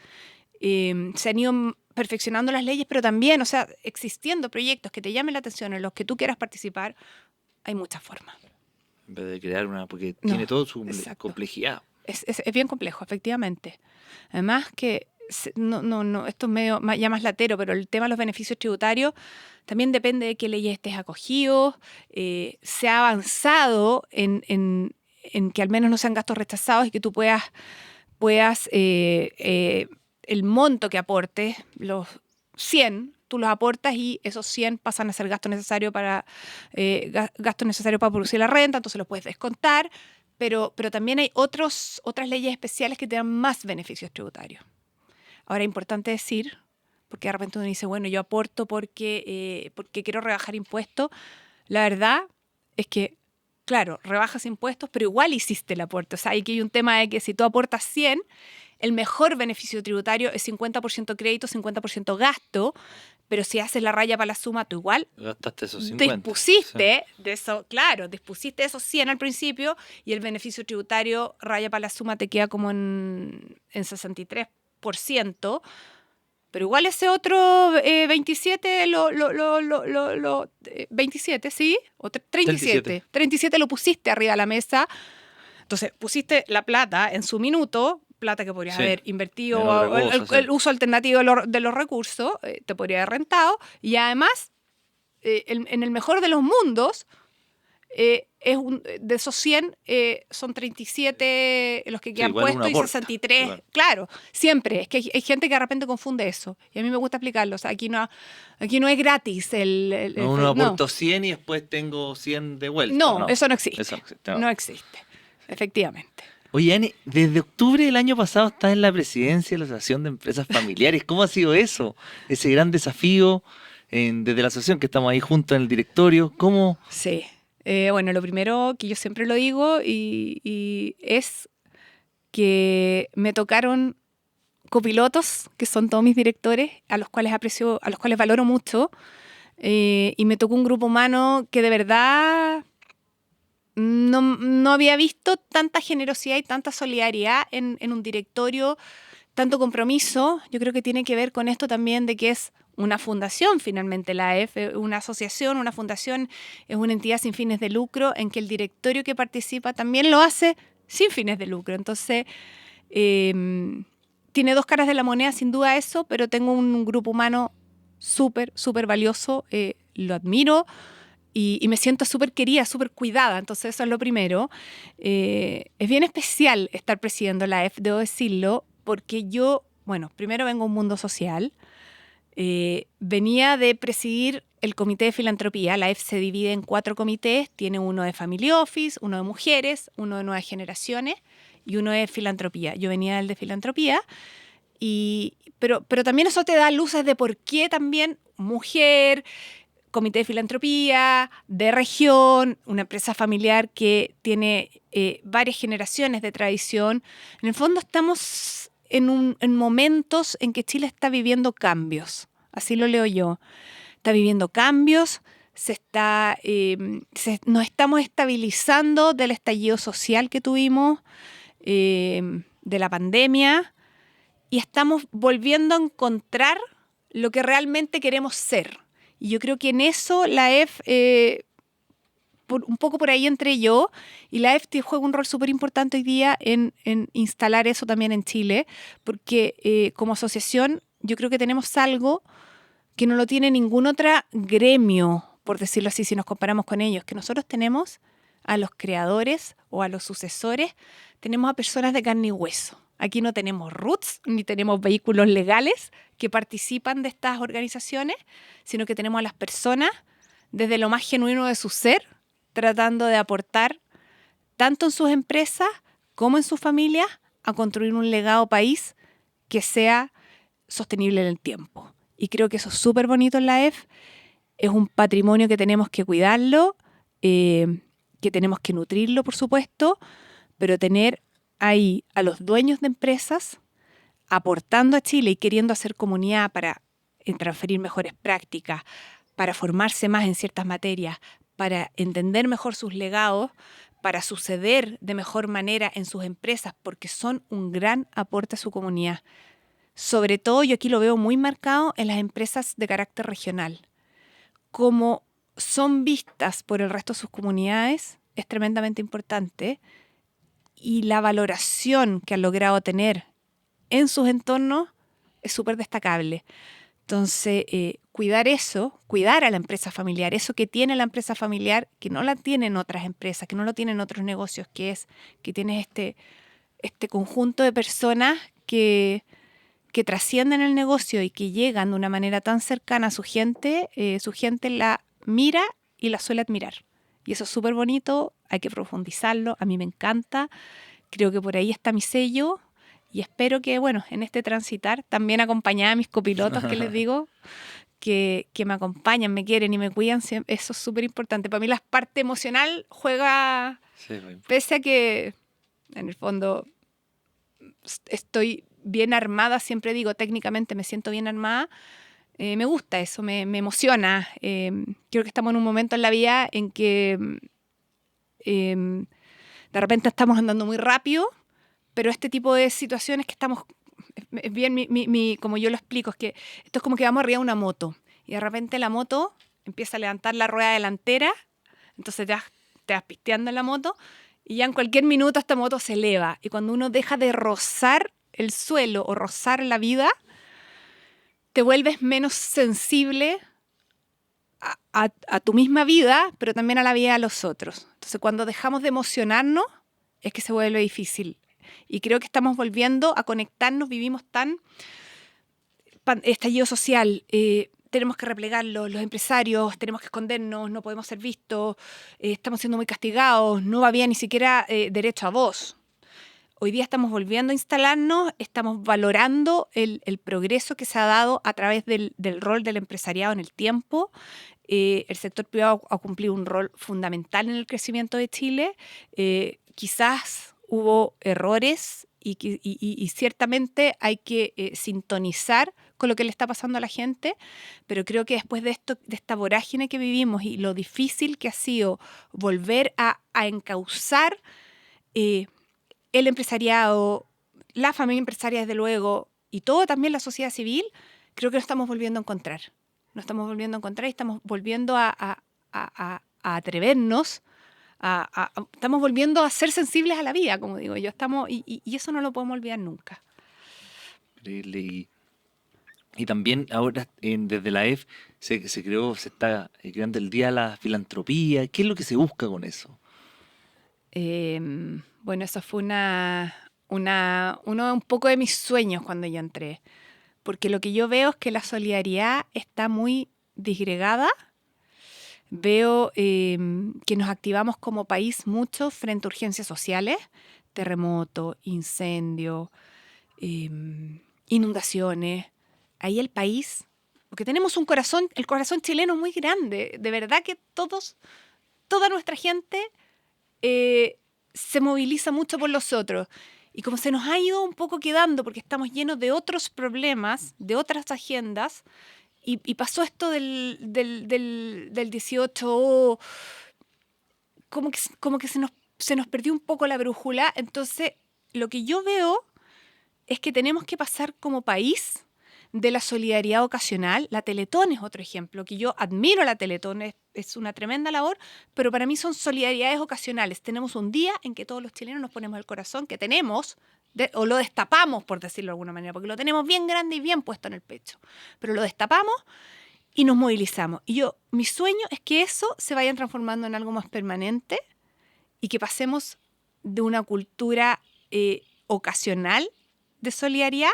Se han ido perfeccionando las leyes, pero también, o sea, existiendo proyectos que te llamen la atención, en los que tú quieras participar, hay muchas formas. En vez de crear una, porque No, tiene toda su exacto. complejidad. Es bien complejo, efectivamente. Además que, esto es medio ya más latero, pero el tema de los beneficios tributarios también depende de qué leyes estés acogido. Se ha avanzado en que al menos no sean gastos rechazados y que tú puedas el monto que aportes, los 100, tú los aportas y esos 100 pasan a ser gasto necesario para producir la renta, entonces los puedes descontar, pero también hay otras leyes especiales que te dan más beneficios tributarios. Ahora, es importante decir, porque de repente uno dice, bueno, yo aporto porque quiero rebajar impuestos. La verdad es que, claro, rebajas impuestos, pero igual hiciste el aporte. O sea, aquí hay un tema de que si tú aportas 100, el mejor beneficio tributario es 50% crédito, 50% gasto, pero si haces la raya para la suma, tú igual gastaste esos 50. Dispusiste de eso, claro, dispusiste esos 100 al principio, y el beneficio tributario raya para la suma te queda como en 63%, pero igual ese otro 27, 27, ¿sí? O 37. 37 lo pusiste arriba de la mesa. Entonces, pusiste la plata en su minuto, plata que podrías haber invertido, el uso alternativo de los recursos, te podría haber rentado, y además, en el mejor de los mundos, de esos 100, son 37 los que quedan puestos y 63, claro, siempre. Es que hay gente que de repente confunde eso, y a mí me gusta explicarlo. O sea, aquí no es gratis. Uno aportó 100 y después tengo 100 de vuelta. No, eso no existe. No. No existe, efectivamente. Oye, Ani, desde octubre del año pasado estás en la presidencia de la Asociación de Empresas Familiares. ¿Cómo ha sido eso? Ese gran desafío desde la asociación, que estamos ahí juntos en el directorio. ¿Cómo? Sí. Bueno, lo primero que yo siempre lo digo y es que me tocaron copilotos, que son todos mis directores, a los cuales aprecio, a los cuales valoro mucho, y me tocó un grupo humano que de verdad no había visto tanta generosidad y tanta solidaridad en un directorio, tanto compromiso. Yo creo que tiene que ver con esto también de que es una fundación, finalmente, la AEF, una asociación, una fundación, es una entidad sin fines de lucro, en que el directorio que participa también lo hace sin fines de lucro. Entonces, tiene dos caras de la moneda, sin duda eso, pero tengo un grupo humano súper, súper valioso, lo admiro y me siento súper querida, súper cuidada. Entonces, eso es lo primero. Es bien especial estar presidiendo la AEF, debo decirlo, porque yo, bueno, primero vengo a un mundo social. Venía de presidir el comité de filantropía. La AEF se divide en 4 comités. Tiene uno de Family Office, uno de mujeres, uno de nuevas generaciones y uno de filantropía. Yo venía del de filantropía, pero también eso te da luces de por qué también mujer, comité de filantropía, de región, una empresa familiar que tiene varias generaciones de tradición. En el fondo estamos en momentos en que Chile está viviendo cambios. Así lo leo yo. Está viviendo cambios, nos estamos estabilizando del estallido social que tuvimos, de la pandemia, y estamos volviendo a encontrar lo que realmente queremos ser. Y yo creo que en eso la AEF un poco por ahí entré yo, y la EFT juega un rol súper importante hoy día en instalar eso también en Chile, porque como asociación yo creo que tenemos algo que no lo tiene ningún otro gremio, por decirlo así, si nos comparamos con ellos, que nosotros tenemos a los creadores o a los sucesores, tenemos a personas de carne y hueso. Aquí no tenemos roots, ni tenemos vehículos legales que participan de estas organizaciones, sino que tenemos a las personas desde lo más genuino de su ser, tratando de aportar tanto en sus empresas como en sus familias a construir un legado país que sea sostenible en el tiempo. Y creo que eso es súper bonito en la EF. Es un patrimonio que tenemos que cuidarlo, que tenemos que nutrirlo, por supuesto, pero tener ahí a los dueños de empresas aportando a Chile y queriendo hacer comunidad para transferir mejores prácticas, para formarse más en ciertas materias, para entender mejor sus legados, para suceder de mejor manera en sus empresas, porque son un gran aporte a su comunidad. Sobre todo, yo aquí lo veo muy marcado en las empresas de carácter regional. Como son vistas por el resto de sus comunidades, es tremendamente importante, y la valoración que han logrado tener en sus entornos es súper destacable. Entonces, cuidar eso, cuidar a la empresa familiar, eso que tiene la empresa familiar, que no la tienen otras empresas, que no lo tienen otros negocios, que tienes este conjunto de personas que trascienden el negocio y que llegan de una manera tan cercana a su gente la mira y la suele admirar. Y eso es súper bonito, hay que profundizarlo, a mí me encanta, creo que por ahí está mi sello y espero que, bueno, en este transitar, también acompañada a mis copilotos que les digo, que me acompañan, me quieren y me cuidan, eso es súper importante. Para mí la parte emocional juega, pese a que en el fondo estoy bien armada, siempre digo, técnicamente me siento bien armada, me gusta eso, me emociona. Creo que estamos en un momento en la vida en que de repente estamos andando muy rápido, pero este tipo de situaciones que estamos, es bien como yo lo explico, es que esto es como que vamos arriba de una moto y de repente la moto empieza a levantar la rueda delantera, entonces te vas pisteando en la moto y ya en cualquier minuto esta moto se eleva, y cuando uno deja de rozar el suelo o rozar la vida, te vuelves menos sensible a tu misma vida, pero también a la vida de los otros. Entonces, cuando dejamos de emocionarnos, es que se vuelve difícil. Y creo que estamos volviendo a conectarnos, vivimos tan estallido social, tenemos que replegarlo, los empresarios, tenemos que escondernos, no podemos ser vistos, estamos siendo muy castigados, no había ni siquiera derecho a voz. Hoy día estamos volviendo a instalarnos, estamos valorando el progreso que se ha dado a través del rol del empresariado en el tiempo. El sector privado ha cumplido un rol fundamental en el crecimiento de Chile. Quizás hubo errores y ciertamente hay que sintonizar con lo que le está pasando a la gente, pero creo que después de esta vorágine que vivimos y lo difícil que ha sido volver a encauzar el empresariado, la familia empresaria desde luego, y todo también la sociedad civil, creo que nos estamos volviendo a encontrar. Nos estamos volviendo a encontrar y estamos volviendo a atrevernos, estamos volviendo a ser sensibles a la vida, como digo yo, y eso no lo podemos olvidar nunca. Increíble. Y también ahora desde la EF se está creando el Día de la Filantropía. ¿Qué es lo que se busca con eso? Bueno, eso fue uno un poco de mis sueños cuando yo entré, porque lo que yo veo es que la solidaridad está muy disgregada. Veo que nos activamos como país mucho frente a urgencias sociales, terremoto, incendio, inundaciones. Ahí el país, porque tenemos el corazón chileno muy grande, de verdad que toda nuestra gente se moviliza mucho por los otros. Y como se nos ha ido un poco quedando, porque estamos llenos de otros problemas, de otras agendas, y pasó esto del 18, como que se nos perdió un poco la brújula. Entonces, lo que yo veo es que tenemos que pasar como país de la solidaridad ocasional. La Teletón es otro ejemplo, que yo admiro a la Teletón, es una tremenda labor, pero para mí son solidaridades ocasionales. Tenemos un día en que todos los chilenos nos ponemos el corazón que tenemos, o lo destapamos, por decirlo de alguna manera, porque lo tenemos bien grande y bien puesto en el pecho, pero lo destapamos y nos movilizamos. Y mi sueño es que eso se vaya transformando en algo más permanente y que pasemos de una cultura ocasional de solidaridad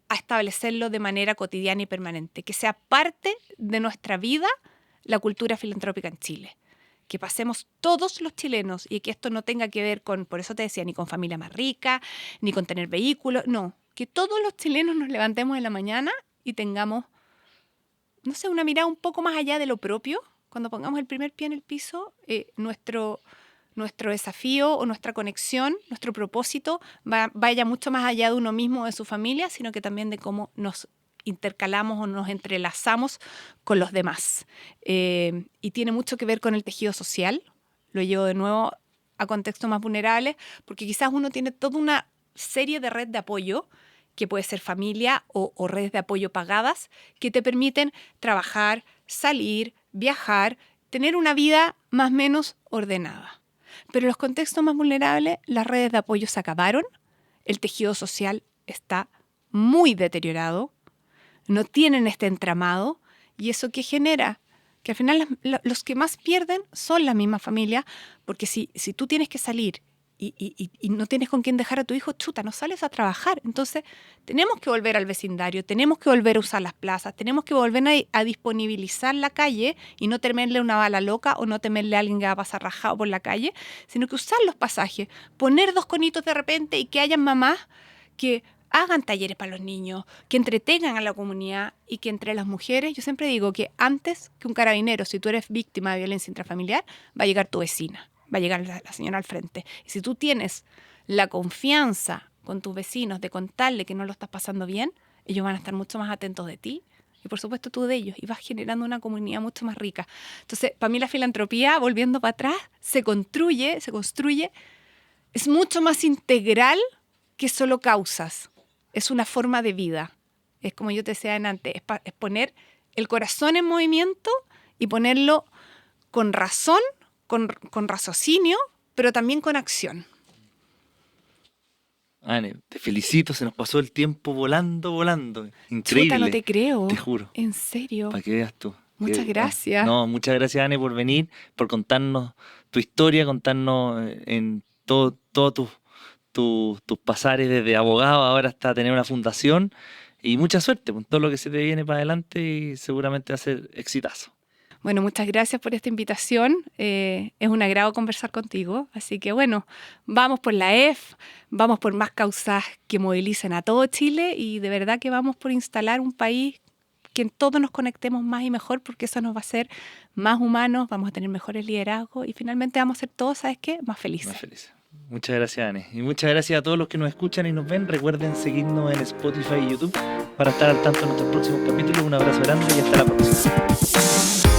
a establecerlo de manera cotidiana y permanente, que sea parte de nuestra vida la cultura filantrópica en Chile. Que pasemos todos los chilenos y que esto no tenga que ver con, por eso te decía, ni con familia más rica, ni con tener vehículos, no, que todos los chilenos nos levantemos en la mañana y tengamos, no sé, una mirada un poco más allá de lo propio. Cuando pongamos el primer pie en el piso, nuestro desafío o nuestra conexión, nuestro propósito vaya mucho más allá de uno mismo o de su familia, sino que también de cómo nos intercalamos o nos entrelazamos con los demás. Y tiene mucho que ver con el tejido social. Lo llevo de nuevo a contextos más vulnerables, porque quizás uno tiene toda una serie de redes de apoyo, que puede ser familia o redes de apoyo pagadas, que te permiten trabajar, salir, viajar, tener una vida más o menos ordenada. Pero en los contextos más vulnerables, las redes de apoyo se acabaron, el tejido social está muy deteriorado, no tienen este entramado, y eso que genera que al final los que más pierden son las mismas familias, porque si tú tienes que salir y no tienes con quién dejar a tu hijo, chuta, no sales a trabajar. Entonces tenemos que volver al vecindario, tenemos que volver a usar las plazas, tenemos que volver a disponibilizar la calle y no temerle una bala loca o no temerle a alguien que va a pasar rajado por la calle, sino que usar los pasajes, poner 2 conitos de repente y que hayan mamás que hagan talleres para los niños, que entretengan a la comunidad y que entre las mujeres, yo siempre digo que antes que un carabinero, si tú eres víctima de violencia intrafamiliar, va a llegar tu vecina, va a llegar la señora al frente. Y si tú tienes la confianza con tus vecinos de contarle que no lo estás pasando bien, ellos van a estar mucho más atentos de ti y por supuesto tú de ellos, y vas generando una comunidad mucho más rica. Entonces, para mí la filantropía, volviendo para atrás, se construye, es mucho más integral que solo causas. Es una forma de vida. Es como yo te decía antes, es poner el corazón en movimiento y ponerlo con razón, con raciocinio, pero también con acción. Anne, te felicito, se nos pasó el tiempo volando. Increíble. Chuta, no te creo. Te juro. ¿En serio? Para que veas tú. Muchas gracias. No, muchas gracias, Anne, por venir, por contarnos tu historia, contarnos en todos tus pasares desde abogado ahora hasta tener una fundación, y mucha suerte con todo lo que se te viene para adelante y seguramente va a ser exitazo. Bueno, muchas gracias por esta invitación. Es un agrado conversar contigo. Así que bueno, vamos por la EF, vamos por más causas que movilicen a todo Chile y de verdad que vamos por instalar un país que en todos nos conectemos más y mejor, porque eso nos va a hacer más humanos, vamos a tener mejores liderazgos y finalmente vamos a ser todos, ¿sabes qué? Más felices. Más felices. Muchas gracias, Anne. Y muchas gracias a todos los que nos escuchan y nos ven. Recuerden seguirnos en Spotify y YouTube para estar al tanto de nuestros próximos capítulos. Un abrazo grande y hasta la próxima.